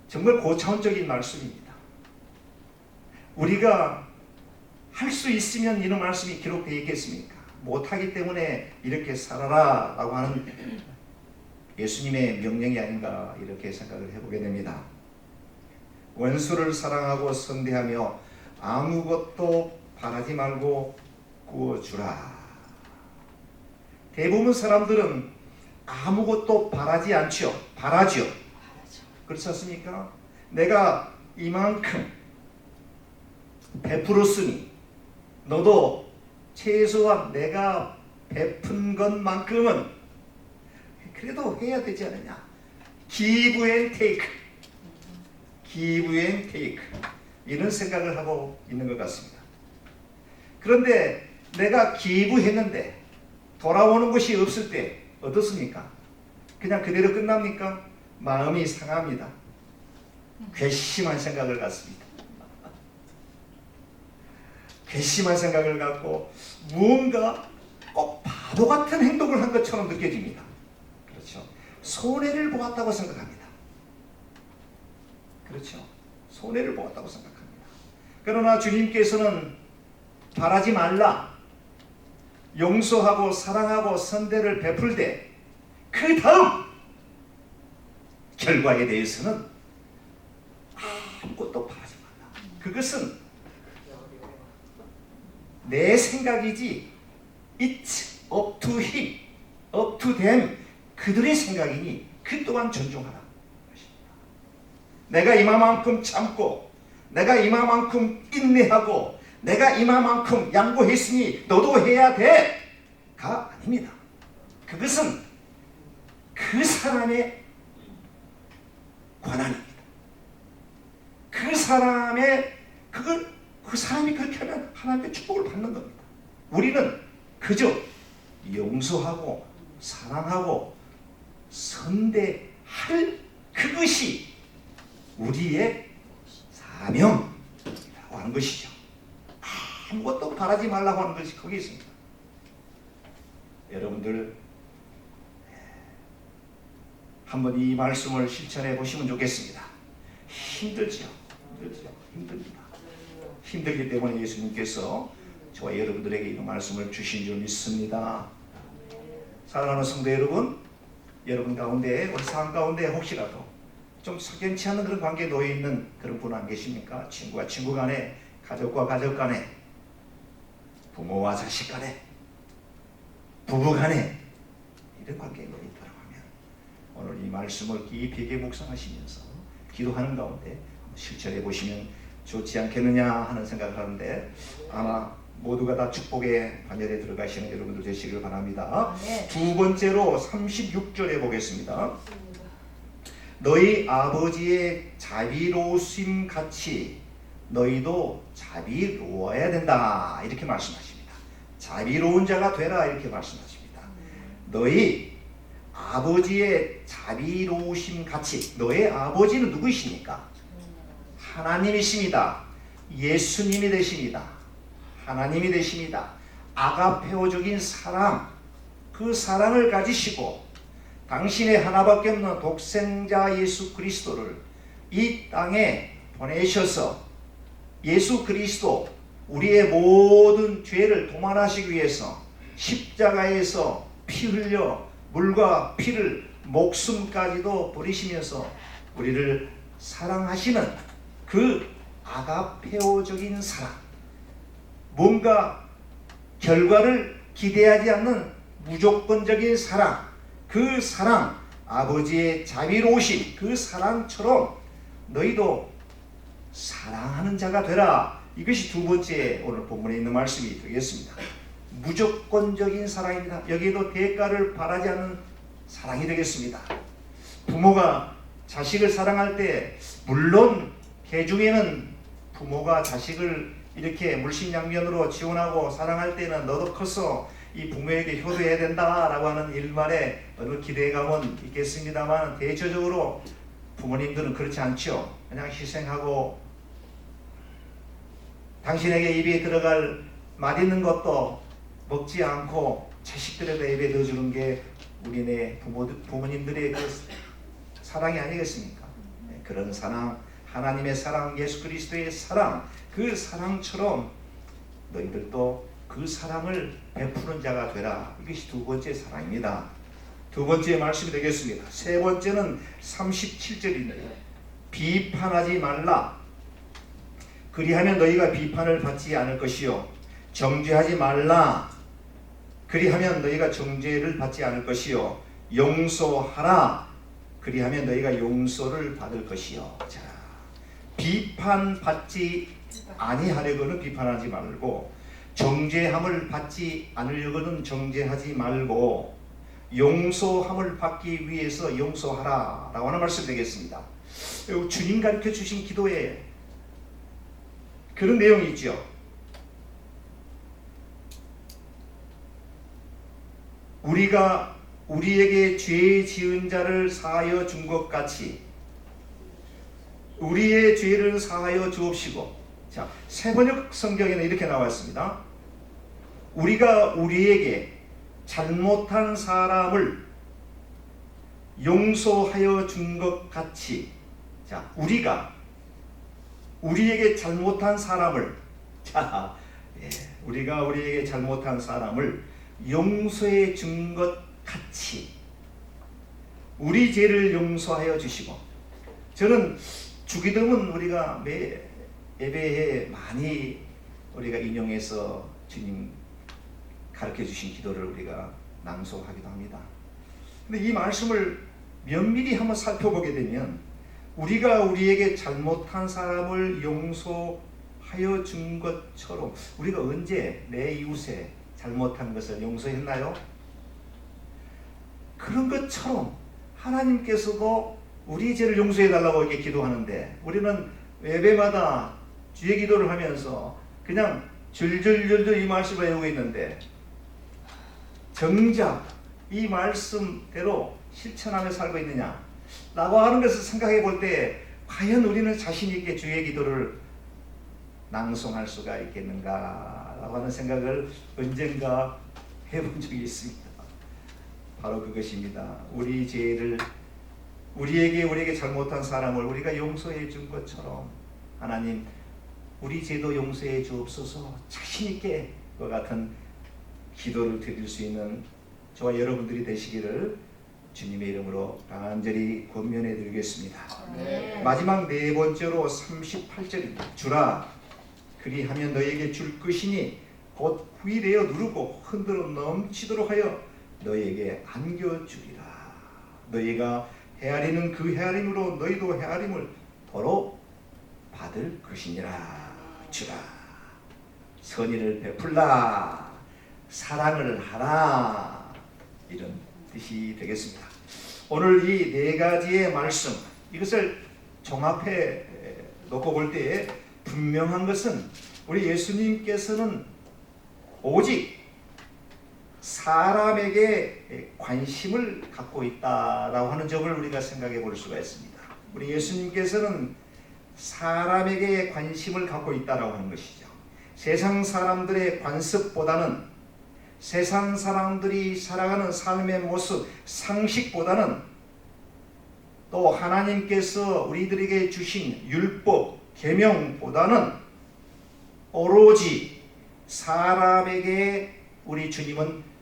정말 고차원적인 말씀입니다. 우리가 할 수 있으면 이런 말씀이 기록되어 있겠습니까? 못하기 때문에 이렇게 살아라 라고 하는 예수님의 명령이 아닌가 이렇게 생각을 해보게 됩니다. 원수를 사랑하고 선대하며 아무것도 바라지 말고 구워주라. 대부분 사람들은 아무것도 바라지 않죠. 바라죠. 그렇지 않습니까? 내가 이만큼 베풀었으니 너도 최소한 내가 베푼 것만큼은 그래도 해야 되지 않느냐. give and take, give and take 이런 생각을 하고 있는 것 같습니다. 그런데 내가 기부했는데 돌아오는 것이 없을 때 어떻습니까? 그냥 그대로 끝납니까? 마음이 상합니다. 괘씸한 생각을 갖습니다. 괘씸한 생각을 갖고 무언가 꼭 바보 같은 행동을 한 것처럼 느껴집니다. 그렇죠. 손해를 보았다고 생각합니다. 그렇죠. 손해를 보았다고 생각합니다. 그러나 주님께서는 바라지 말라. 용서하고 사랑하고 선대를 베풀되 그 다음 결과에 대해서는 아무것도 바라지 말라. 그것은 내 생각이지 It's up to him, up to them 그들의 생각이니 그 또한 존중하라. 내가 이만큼 참고 내가 이만큼 인내하고 내가 이만큼 양보했으니 너도 해야 돼 가 아닙니다. 그것은 그 사람의 권한입니다. 그 사람의 그 사람이 그렇게 하면 하나님의 축복을 받는 겁니다. 우리는 그저 용서하고 사랑하고 선대할 그것이 우리의 사명이라고 하는 것이죠. 아무것도 바라지 말라고 하는 것이 거기 있습니다. 여러분들 한번 이 말씀을 실천해 보시면 좋겠습니다. 힘들죠. 힘듭니다. 힘들기 때문에 예수님께서 저와 여러분들에게 이 말씀을 주신 줄 믿습니다. 사랑하는 성도 여러분, 여러분 가운데, 우리 삶 가운데 혹시라도 좀 석연치 않은 그런 관계에 놓여 있는 그런 분 안 계십니까? 친구와 친구 간에, 가족과 가족 간에, 부모와 자식 간에, 부부 간에 이런 관계에 놓여 있다고 하면 오늘 이 말씀을 깊이 묵상하시면서 기도하는 가운데 실천해 보시면 좋지 않겠느냐 하는 생각을 하는데, 아마 모두가 다 축복의 반열에 들어가시는 여러분들 되시길 바랍니다. 두 번째로 36절에 보겠습니다. 너희 아버지의 자비로우심 같이 너희도 자비로워야 된다, 이렇게 말씀하십니다. 자비로운 자가 되라, 이렇게 말씀하십니다. 너희 아버지의 자비로우심 같이. 너의 아버지는 누구이십니까? 하나님이십니다. 예수님이 되십니다. 하나님이 되십니다. 아가페오적인 사랑, 그 사랑을 가지시고 당신의 하나밖에 없는 독생자 예수 그리스도를 이 땅에 보내셔서 예수 그리스도 우리의 모든 죄를 도말하시기 위해서 십자가에서 피 흘려 물과 피를 목숨까지도 버리시면서 우리를 사랑하시는 그 아가페오적인 사랑, 뭔가 결과를 기대하지 않는 무조건적인 사랑, 그 사랑, 아버지의 자비로우심, 그 사랑처럼 너희도 사랑하는 자가 되라. 이것이 두 번째 오늘 본문에 있는 말씀이 되겠습니다. 무조건적인 사랑입니다. 여기에도 대가를 바라지 않는 사랑이 되겠습니다. 부모가 자식을 사랑할 때, 물론 개중에는 부모가 자식을 이렇게 물심양면으로 지원하고 사랑할 때는 너도 커서 이 부모에게 효도해야 된다라고 하는 일말의 어느 기대감은 있겠습니다만, 대체적으로 부모님들은 그렇지 않죠. 그냥 희생하고 당신에게 입에 들어갈 맛있는 것도 먹지 않고 자식들에게 입에 넣어주는 게 우리네 부모님들의 그 사랑이 아니겠습니까? 그런 사랑, 하나님의 사랑, 예수 그리스도의 사랑, 그 사랑처럼 너희들도 그 사랑을 베푸는 자가 되라. 이것이 두 번째 사랑입니다. 두 번째 말씀이 되겠습니다. 세 번째는 37절입니다. 비판하지 말라. 그리하면 너희가 비판을 받지 않을 것이요. 정죄하지 말라. 그리하면 너희가 정죄를 받지 않을 것이요. 용서하라. 그리하면 너희가 용서를 받을 것이요. 자, 비판받지 아니하려고는 비판하지 말고, 정죄함을 받지 않으려고는 정죄하지 말고, 용서함을 받기 위해서 용서하라 라고 하는 말씀 되겠습니다. 주님 가르쳐 주신 기도에 그런 내용이 있죠. 우리가 우리에게 죄 지은 자를 사하여 준 것 같이 우리의 죄를 사하여 주옵시고. 자, 세번역 성경에는 이렇게 나와 있습니다. 우리가 우리에게 잘못한 사람을 용서하여 준 것 같이. 자, 우리가 우리에게 잘못한 사람을, 자, 우리가 우리에게 잘못한 사람을 용서해 준 것 같이 우리 죄를 용서하여 주시고. 저는 주기도문 우리가 매 예배에 많이 우리가 인용해서 주님 가르쳐 주신 기도를 우리가 낭송하기도 합니다. 근데 이 말씀을 면밀히 한번 살펴보게 되면, 우리가 우리에게 잘못한 사람을 용서하여 준 것처럼, 우리가 언제 내 이웃에 잘못한 것을 용서했나요? 그런 것처럼 하나님께서도 우리 죄를 용서해 달라고 이렇게 기도하는데, 우리는 예배마다 주의 기도를 하면서 그냥 줄줄줄줄 이 말씀을 외우고 있는데, 정작 이 말씀대로 실천하며 살고 있느냐 라고 하는 것을 생각해 볼 때, 과연 우리는 자신 있게 주의 기도를 낭송할 수가 있겠는가 라고 하는 생각을 언젠가 해본 적이 있습니다. 바로 그것입니다. 우리 죄를 우리에게 잘못한 사람을 우리가 용서해 준 것처럼 하나님 우리 죄도 용서해 주옵소서. 자신 있게 그와 같은 기도를 드릴 수 있는 저와 여러분들이 되시기를 주님의 이름으로 간절히 권면해 드리겠습니다. 마지막 네 번째로 38절입니다. 주라 그리하면 너에게 줄 것이니 곧 후일되어 누르고 흔들어 넘치도록 하여 너에게 안겨주리라. 너희가 헤아리는 그 헤아림으로 너희도 헤아림을 도로 받을 것이니라. 주라 선의를 베풀라 사랑을 하라 이런 뜻이 되겠습니다. 오늘 이 네 가지의 말씀 이것을 종합해 놓고 볼 때에 분명한 것은 우리 예수님께서는 오직 사람에게 관심을 갖고 있다라고 하는 점을 우리가 생각해 볼 수가 있습니다. 우리 예수님께서는 사람에게 관심을 갖고 있다라고 하는 것이죠. 세상 사람들의 관습보다는 세상 사람들이 살아가는 삶의 모습, 상식보다는 또 하나님께서 우리들에게 주신 율법, 계명보다는 오로지 사람에게 우리 주님은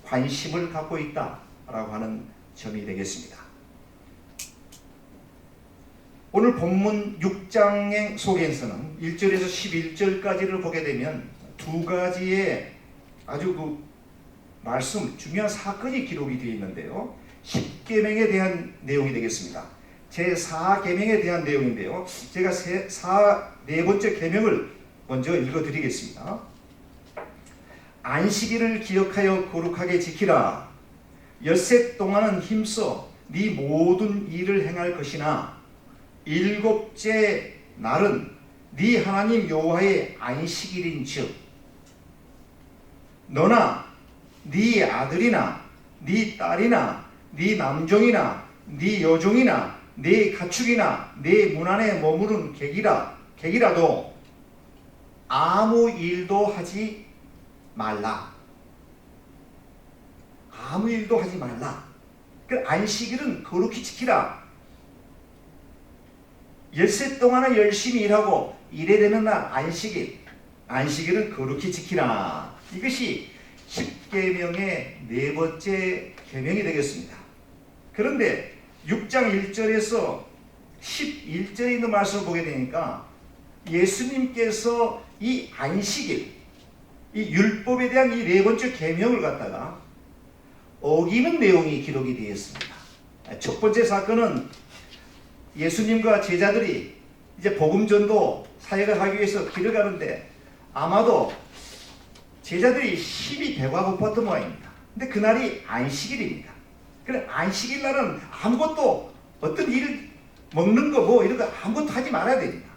관심을 갖고 있다라고 하는 점이 되겠습니다. 오늘 본문 6장 속에서는 1절에서 11절까지를 보게 되면 두 가지의 아주 그 말씀, 중요한 사건이 기록이 되어 있는데요. 10계명에 대한 내용이 되겠습니다. 제4계명에 대한 내용인데요. 제가 네 번째 계명을 먼저 읽어드리겠습니다. 안식일을 기억하여 거룩하게 지키라. 엿새 동안은 힘써 네 모든 일을 행할 것이나 일곱째 날은 네 하나님 여호와의 안식일인즉 너나 네 아들이나 네 딸이나 네 남종이나 네 여종이나 네 가축이나 네 문 안에 머무른 객이라도 아무 일도 하지 말라. 아무 일도 하지 말라. 그 안식일은 거룩히 지키라. 엿새 동안은 열심히 일하고 일해야 되는 날 안식일은 거룩히 지키라. 이것이 10계명의 네 번째 계명이 되겠습니다. 그런데 6장 1절에서 11절에 있는 말씀을 보게 되니까 예수님께서 이 안식일, 이 율법에 대한 이 네 번째 계명을 갖다가 어기는 내용이 기록이 되어 있습니다. 첫 번째 사건은 예수님과 제자들이 이제 복음전도 사역을 하기 위해서 길을 가는데 아마도 제자들이 힘이 배가 고팠던 모양입니다. 근데 그날이 안식일입니다. 그래 안식일 날은 아무것도 어떤 일을 먹는 거 뭐 이런 거 아무것도 하지 말아야 됩니다.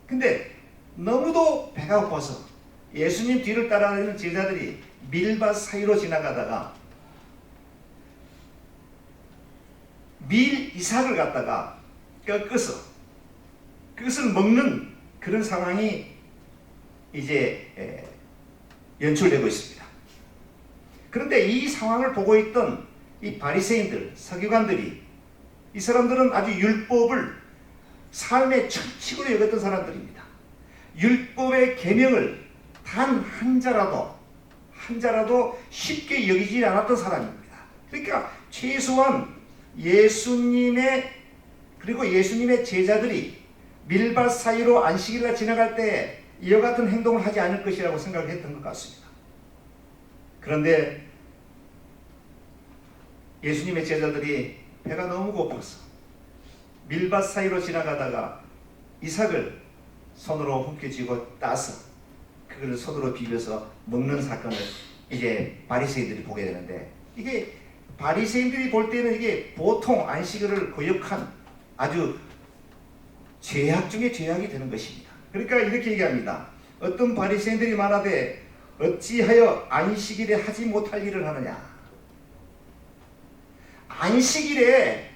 근데 너무도 배가 고파서 예수님 뒤를 따라다니는 제자들이 밀밭 사이로 지나가다가 밀 이삭을 갖다가 꺾어서 그것을 먹는 그런 상황이 이제 연출되고 있습니다. 그런데 이 상황을 보고 있던 이 바리새인들, 서기관들이 이 사람들은 아주 율법을 삶의 철칙으로 여겼던 사람들입니다. 율법의 계명을 단 한 자라도 쉽게 여기지 않았던 사람입니다. 그러니까 최소한 예수님의 제자들이 밀밭 사이로 안식일날 지나갈 때 이와 같은 행동을 하지 않을 것이라고 생각을 했던 것 같습니다. 그런데 예수님의 제자들이 배가 너무 고파서 밀밭 사이로 지나가다가 이삭을 손으로 훔켜쥐고 따서 그걸 손으로 비벼서 먹는 사건을 이제 바리새인들이 보게 되는데 이게 바리새인들이 볼 때는 이게 보통 안식일을 거역한 아주 죄악 중에 죄악이 되는 것입니다. 그러니까 이렇게 얘기합니다. 어떤 바리새인들이 말하되 어찌하여 안식일에 하지 못할 일을 하느냐. 안식일에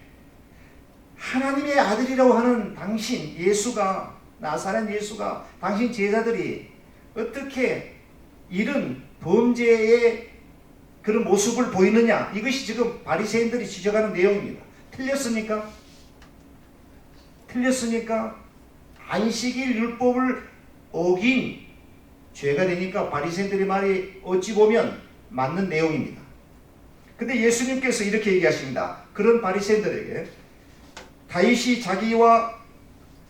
하나님의 아들이라고 하는 당신 예수가 나사렛 예수가 당신 제자들이 어떻게 이런 범죄의 그런 모습을 보이느냐? 이것이 지금 바리새인들이 지적하는 내용입니다. 틀렸습니까? 틀렸으니까 안식일 율법을 어긴 죄가 되니까 바리새인들의 말이 어찌 보면 맞는 내용입니다. 근데 예수님께서 이렇게 얘기하십니다. 그런 바리새인들에게 다윗이 자기와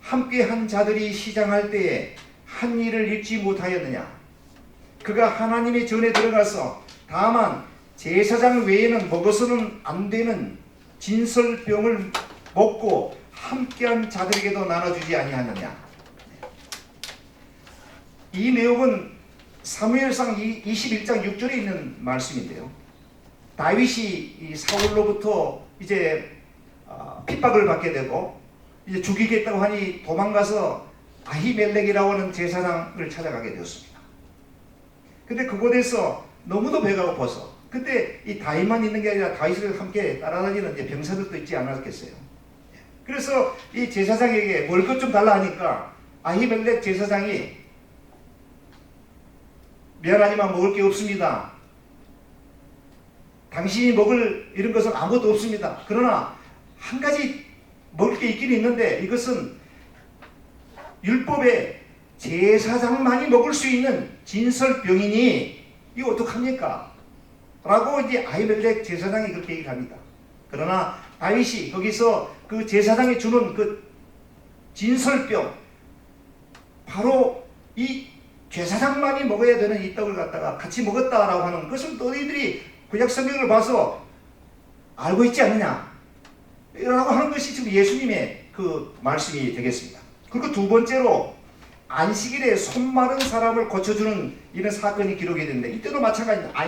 함께한 자들이 시장할 때에 한 일을 잊지 못하였느냐? 그가 하나님의 전에 들어가서 다만 제사장 외에는 먹어서는 안 되는 진설병을 먹고 함께한 자들에게도 나눠주지 아니하느냐? 이 내용은 사무엘상 21장 6절에 있는 말씀인데요. 다윗이 이 사울로부터 이제 핍박을 받게 되고 이제 죽이겠다고 하니 도망가서 아히멜렉이라고 하는 제사장을 찾아가게 되었습니다. 근데 그곳에서 너무도 배가 고파서 그때 이 다윗만 있는 게 아니라 다윗을 함께 따라다니는 이제 병사들도 있지 않았겠어요. 그래서 이 제사장에게 먹을 것 좀 달라 하니까 아히멜렉 제사장이 미안하지만 먹을 게 없습니다. 당신이 먹을 이런 것은 아무것도 없습니다. 그러나 한 가지 먹을 게 있긴 있는데 이것은 율법에 제사장만이 먹을 수 있는 진설병이니 이거 어떡합니까? 라고 이제 아히멜렉 제사장이 그렇게 얘기합니다. 그러나 다윗이 거기서 그 제사장이 주는 그 진설병, 바로 이 제사장만이 먹어야 되는 이 떡을 갖다가 같이 먹었다라고 하는 것을 너희들이 구약 성경을 봐서 알고 있지 않느냐 라고 하는 것이 지금 예수님의 그 말씀이 되겠습니다. 그리고 두 번째로 안식일에 손 마른 사람을 고쳐주는 이런 사건이 기록이 되는데 이때도 마찬가지입니다.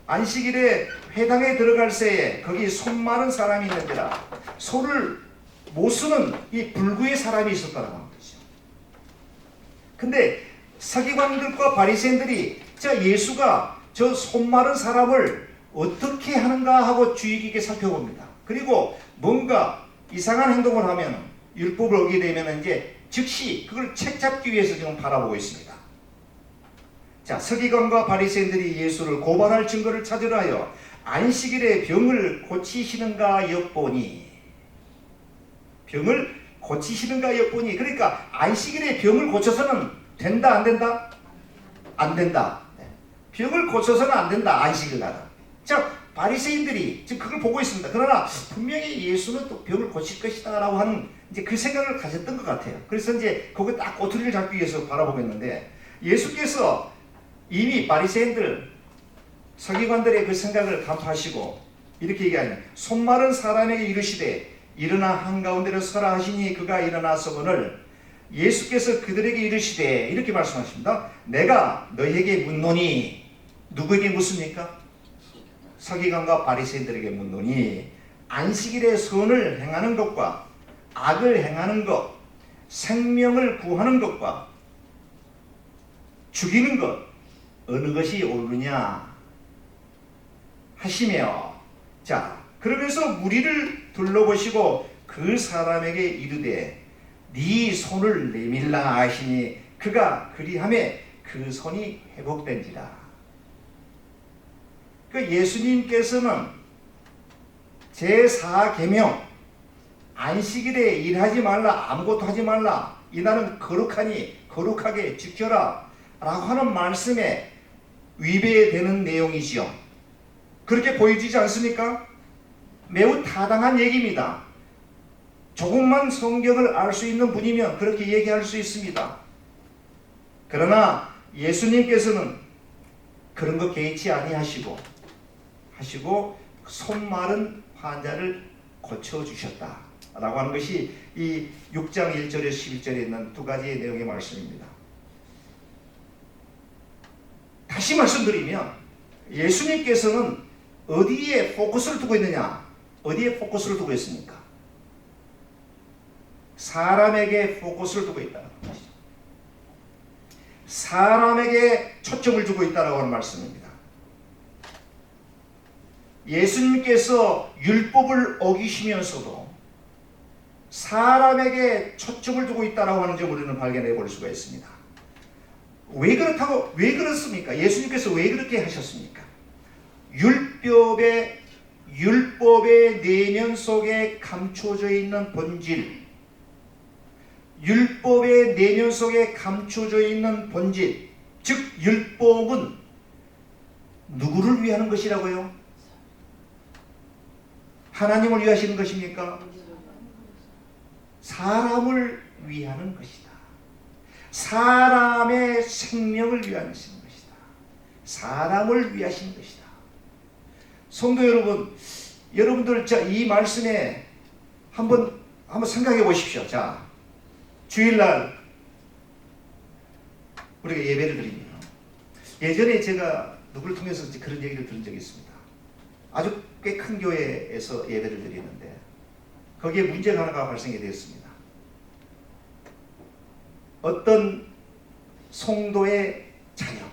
안식일에 회당에 들어갈 새에 거기 손 마른 사람이 있는데라 손을 못 쓰는 이 불구의 사람이 있었다고 하는 거죠. 근데 서기관들과 바리새인들이 예수가 저 손 마른 사람을 어떻게 하는가 하고 주의 깊게 살펴봅니다. 그리고 뭔가 이상한 행동을 하면 율법을 어기게 되면 이제 즉시 그걸 책잡기 위해서 지금 바라보고 있습니다. 자, 서기관과 바리새인들이 예수를 고발할 증거를 찾으려 하여 안식일에 병을 고치시는가 엿보니, 병을 고치시는가 엿보니, 그러니까 안식일에 병을 고쳐서는 된다 안 된다? 안 된다. 병을 고쳐서는 안 된다, 안식일 날은. 자, 바리새인들이 지금 그걸 보고 있습니다. 그러나 분명히 예수는 또 병을 고칠 것이다 라고 하는 이제 그 생각을 가졌던 것 같아요. 그래서 이제 거기 딱 꼬투리를 잡기 위해서 바라보겠는데, 예수께서 이미 바리새인들, 서기관들의 그 생각을 간파하시고 이렇게 얘기하니, 손 마른 사람에게 이르시되 일어나 한가운데로 서라 하시니 그가 일어나서거늘, 예수께서 그들에게 이르시되 이렇게 말씀하십니다. 내가 너희에게 묻노니, 누구에게 묻습니까? 서기관과 바리새인들에게 묻노니, 안식일에 선을 행하는 것과 악을 행하는 것, 생명을 구하는 것과 죽이는 것, 어느 것이 옳으냐 하시며, 자, 그러면서 무리를 둘러보시고 그 사람에게 이르되 네 손을 내밀라 하시니 그가 그리하매 그 손이 회복된지라. 그 예수님께서는 제4계명 안식일에 일하지 말라, 아무것도 하지 말라, 이날은 거룩하니 거룩하게 지켜라 라고 하는 말씀에 위배되는 내용이지요. 그렇게 보여지지 않습니까? 매우 타당한 얘기입니다. 조금만 성경을 알 수 있는 분이면 그렇게 얘기할 수 있습니다. 그러나 예수님께서는 그런 거 개의치 아니하시고 손 마른 환자를 고쳐주셨다 라고 하는 것이 이 6장 1절에서 11절에 있는 두 가지의 내용의 말씀입니다. 다시 말씀드리면 예수님께서는 어디에 포커스를 두고 있느냐? 어디에 포커스를 두고 있습니까? 사람에게 포커스를 두고 있다는 것이죠. 사람에게 초점을 두고 있다고 하는 말씀입니다. 예수님께서 율법을 어기시면서도 사람에게 초점을 두고 있다고 하는 점을 우리는 발견해 볼 수가 있습니다. 왜 그렇습니까? 예수님께서 왜 그렇게 하셨습니까? 율법의 내면 속에 감춰져 있는 본질, 율법의 내면 속에 감춰져 있는 본질, 즉 율법은 누구를 위하는 것이라고요? 하나님을 위하시는 것입니까? 사람을 위하는 것이다. 사람의 생명을 위하시는 것이다. 사람을 위하시는 것이다. 성도 여러분, 여러분들 이 말씀에 한번 생각해 보십시오. 자, 주일날 우리가 예배를 드립니다. 예전에 제가 누구를 통해서 그런 얘기를 들은 적이 있습니다. 아주 꽤 큰 교회에서 예배를 드리는데 거기에 문제가 하나가 발생이 되었습니다. 어떤 성도의 자녀,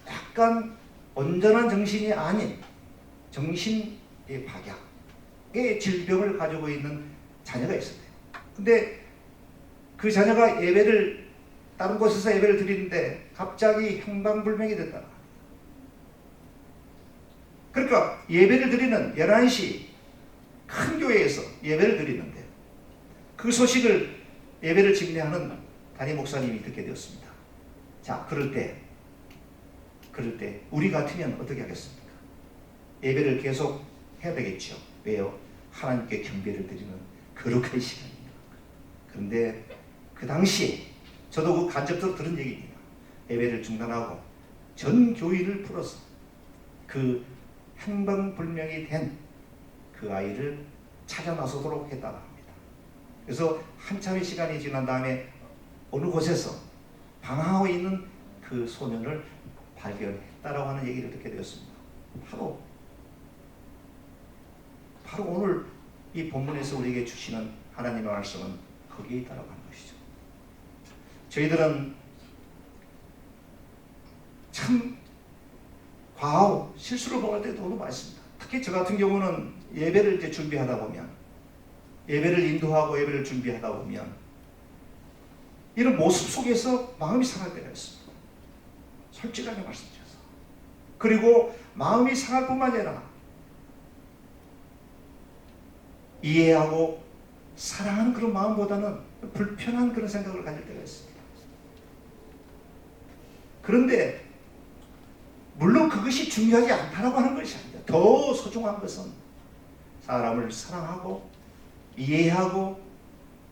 약간 온전한 정신이 아닌 정신의 박약의 질병을 가지고 있는 자녀가 있었대요. 근데 그 자녀가 다른 곳에서 예배를 드리는데 갑자기 행방불명이 됐다. 그러니까 예배를 드리는 11시 큰 교회에서 예배를 드리는데 그 소식을 예배를 집례하는 담임 목사님이 듣게 되었습니다. 자, 그럴 때 우리 같으면 어떻게 하겠습니까? 예배를 계속 해야 되겠죠. 왜요? 하나님께 경배를 드리는 거룩한 시간입니다. 그런데 그 당시 저도 그 간접적으로 들은 얘기입니다. 예배를 중단하고 전 교인을 풀어서 그 행방불명이 된 그 아이를 찾아 나서도록 했다고 합니다. 그래서 한참의 시간이 지난 다음에 어느 곳에서 방황하고 있는 그 소년을 발견했다라고 하는 얘기를 듣게 되었습니다. 바로 오늘 이 본문에서 우리에게 주시는 하나님의 말씀은 거기에 있다라고 하는 것이죠. 저희들은 참 과하고 실수를 범할 때도 너무 많습니다. 특히 저 같은 경우는 예배를 이제 준비하다 보면, 예배를 인도하고 예배를 준비하다 보면 이런 모습 속에서 마음이 상할 때가 있습니다. 솔직하게 말씀드려서. 그리고 마음이 상할 뿐만 아니라 이해하고 사랑하는 그런 마음보다는 불편한 그런 생각을 가질 때가 있습니다. 그런데 물론 그것이 중요하지 않다라고 하는 것이 아닙니다. 더 소중한 것은 사람을 사랑하고 이해하고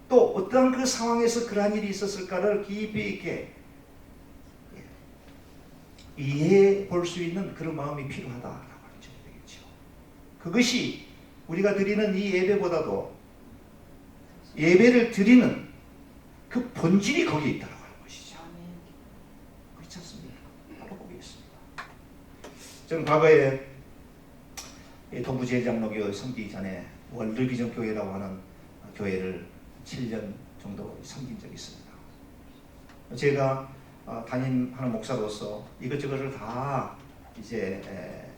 또 어떤 그 상황에서 그러한 일이 있었을까를 깊이 있게 이해해 볼 수 있는 그런 마음이 필요하다라고 하는 점이 되겠죠. 그것이 우리가 드리는 이 예배보다도 예배를 드리는 그 본질이 거기에 있다고 하는 것이죠. 그렇지 않습니까? 바로 거기에 있습니다. 저는 과거에 동부제일장로교 섬기기 전에 월드비전교회라고 하는 교회를 7년 정도 섬긴 적이 있습니다. 제가 담임하는 목사로서 이것저것을 다 이제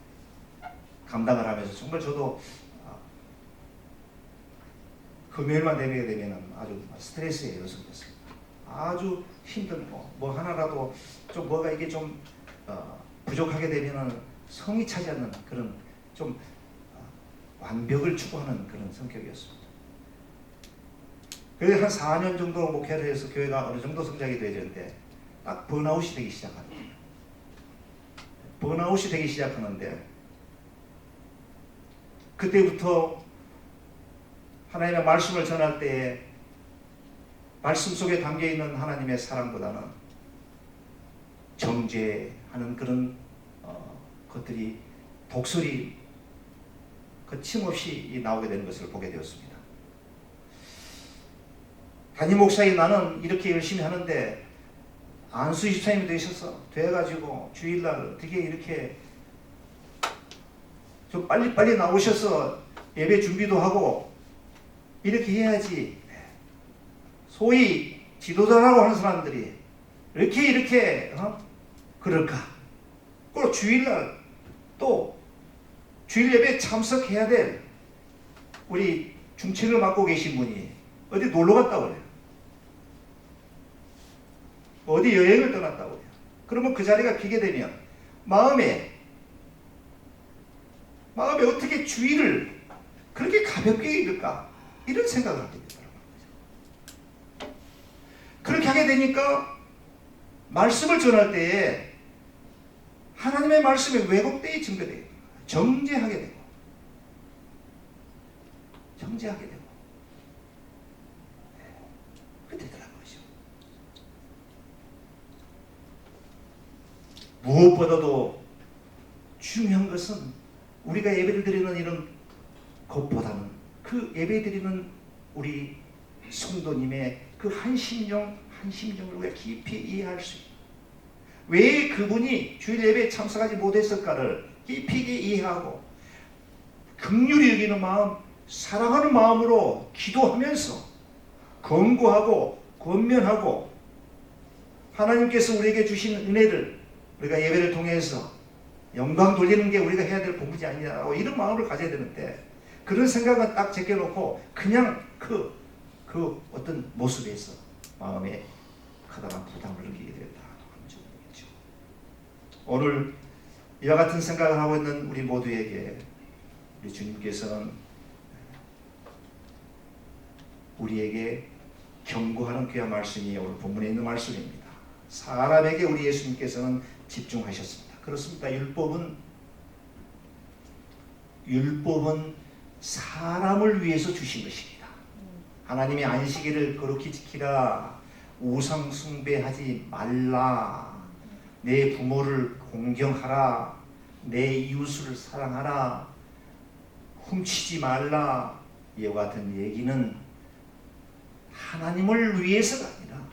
감당을 하면서 정말 저도 금요일만 되면 아주 스트레스에 연속됐습니다. 아주 힘들고 뭐 하나라도 좀 뭐가 이게 좀 부족하게 되면은 성이 차지 않는 그런 좀 완벽을 추구하는 그런 성격이었습니다. 그래서 한 4년 정도 목회를 해서 교회가 어느 정도 성장이 되었는데 딱 번아웃이 되기 시작합니다. 번아웃이 되기 시작하는데 그때부터 하나님의 말씀을 전할 때에 말씀 속에 담겨있는 하나님의 사랑보다는 정죄하는 그런 것들이 독설이 거침없이 나오게 되는 것을 보게 되었습니다. 담임 목사인 나는 이렇게 열심히 하는데 안수 24님이 돼가지고 주일날 어떻게 이렇게 좀 빨리빨리 나오셔서 예배 준비도 하고 이렇게 해야지. 소위 지도자라고 하는 사람들이 이렇게 그럴까? 그리고 주일날 또 주일 예배에 참석해야 될 우리 중책을 맡고 계신 분이 어디 놀러 갔다고 그래요. 어디 여행을 떠났다고 해요. 그러면 그 자리가 비게 되면 마음에 어떻게 주의를 그렇게 가볍게 읽을까? 이런 생각을 하게 되더라고요. 그렇게 하게 되니까 말씀을 전할 때에 하나님의 말씀이 왜곡되어 증거되고 정죄하게 되고 그렇더라고요. 무엇보다도 중요한 것은 우리가 예배를 드리는 이런 것보다는 그 예배 드리는 우리 성도님의 그 한 심정을 우리가 깊이 이해할 수 있는, 왜 그분이 주일 예배에 참석하지 못했을까를 깊이 이해하고 긍휼히 여기는 마음, 사랑하는 마음으로 기도하면서 권고하고 권면하고 하나님께서 우리에게 주신 은혜를 우리가 예배를 통해서 영광 돌리는 게 우리가 해야 될 본분이 아니냐고 이런 마음을 가져야 되는데, 그런 생각은 딱 제껴놓고 그냥 그 어떤 모습에서 마음에 커다란 부담을 느끼게 되었다 하는 점이겠죠. 오늘 이와 같은 생각을 하고 있는 우리 모두에게 우리 주님께서는 우리에게 경고하는 귀한 말씀이 오늘 본문에 있는 말씀입니다. 사람에게 우리 예수님께서는 집중하셨습니다. 그렇습니다. 율법은 사람을 위해서 주신 것입니다. 하나님의 안식일을 거룩히 지키라, 우상 숭배하지 말라, 내 부모를 공경하라, 내 이웃을 사랑하라, 훔치지 말라, 이와 같은 얘기는 하나님을 위해서가 아니라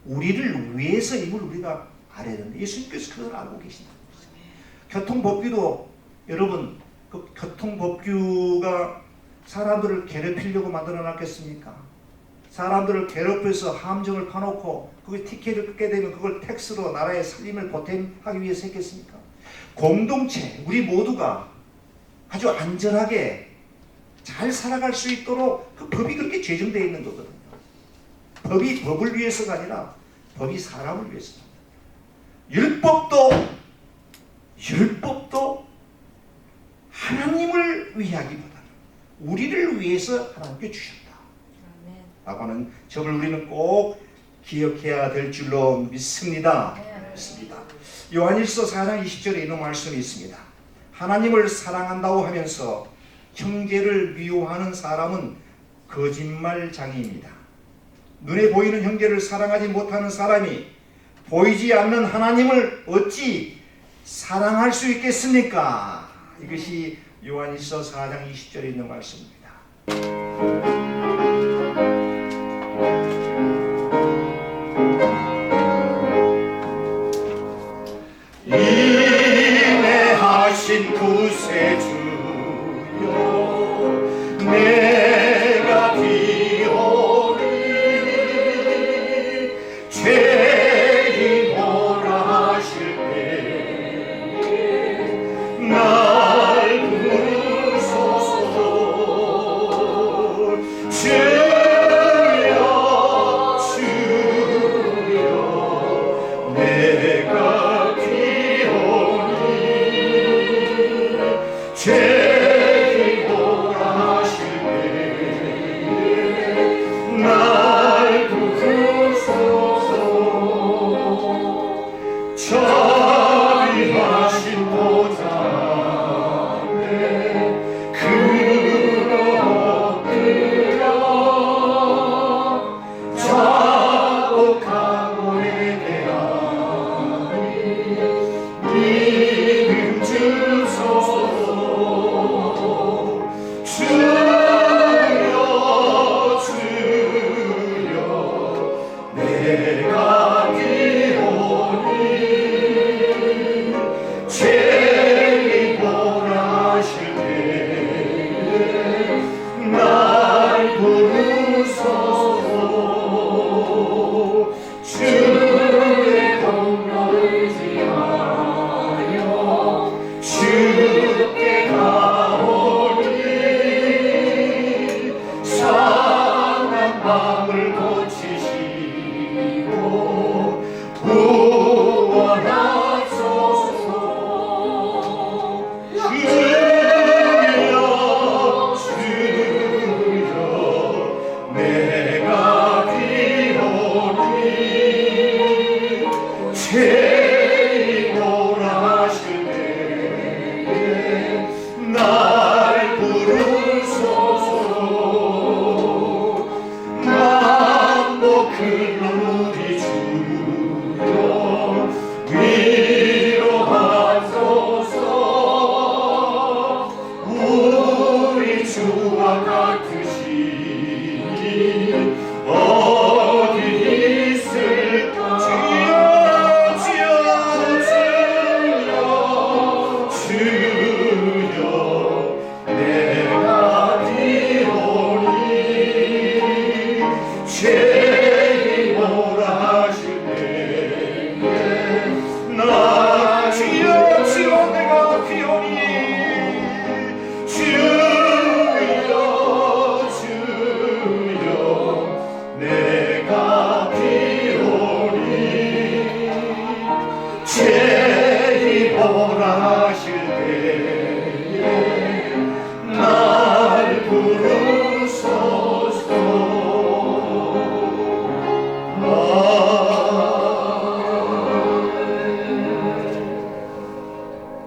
우리를 위해서임을 우리가 알아야 된다. 예수님께서 그걸 알고 계신다는 거죠. 교통법규도 여러분, 그 교통법규가 사람들을 괴롭히려고 만들어 놨겠습니까? 사람들을 괴롭혀서 함정을 파놓고 그 티켓을 끊게 되면 그걸 텍스로 나라의 살림을 보탬하기 위해서 했겠습니까? 공동체, 우리 모두가 아주 안전하게 잘 살아갈 수 있도록 그 법이 그렇게 제정되어 있는 거거든요. 법이 법을 위해서가 아니라 법이 사람을 위해서다. 율법도 하나님을 위하기보다는 우리를 위해서 하나님께 주셨다 라고 하는 점을 우리는 꼭 기억해야 될 줄로 믿습니다. 요한일서 4장 20절에 있는 말씀이 있습니다. 하나님을 사랑한다고 하면서 형제를 미워하는 사람은 거짓말장이입니다. 눈에 보이는 형제를 사랑하지 못하는 사람이 보이지 않는 하나님을 어찌 사랑할 수 있겠습니까? 이것이 요한일서 4장 20절에 있는 말씀입니다. 인내하신 구세주여, 내가 비오니 죄인 오라 하실 때에 날 부르소서. 주여 내가 비오니 죄
주와 같으시니 어디 있을까 주여 주여 주여 내가 비오니 죄인 오라 하실 때에 나 주여 주여 내가 비오니 주여 주여 내가 비오니 죄인 오라 하실 때에 날 부르소서.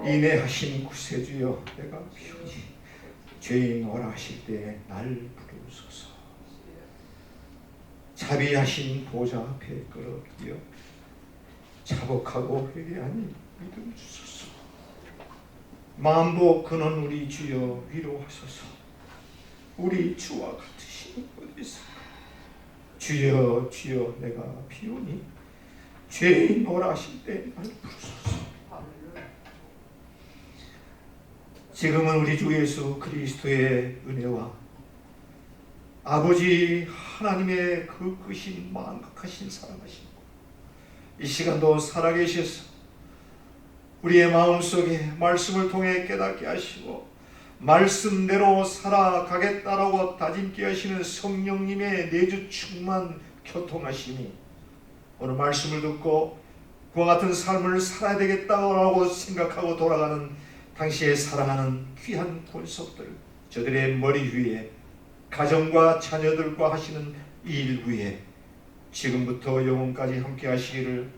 인애하신 구세주여 내가 비오니 죄인 오라 하실 때 날 부르소서. 자비하신 보좌 앞에 끌어들여 자복하고 회개하니 믿음 주소서. 만복 근원 우리 주여 위로하소서. 우리 주와 같으신 어디 있을까. 주여 주여 내가 비오니 죄인 오라 하실 때 날 부르소서. 지금은 우리 주 예수 그리스도의 은혜와 아버지 하나님의 그 크신 만각하신 사랑하심과 이 시간도 살아계셔서 우리의 마음속에 말씀을 통해 깨닫게 하시고 말씀대로 살아가겠다라고 다짐케 하시는 성령님의 내주 충만 교통하심이 오늘 말씀을 듣고 그와 같은 삶을 살아야 되겠다고 생각하고 돌아가는 당시에 사랑하는 귀한 권속들 저들의 머리 위에 가정과 자녀들과 하시는 이 일 위에 지금부터 영원까지 함께 하시기를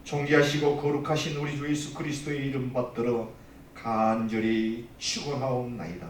존귀하시고 거룩하신 우리 주 예수 그리스도의 이름 받들어 간절히 축원하옵나이다.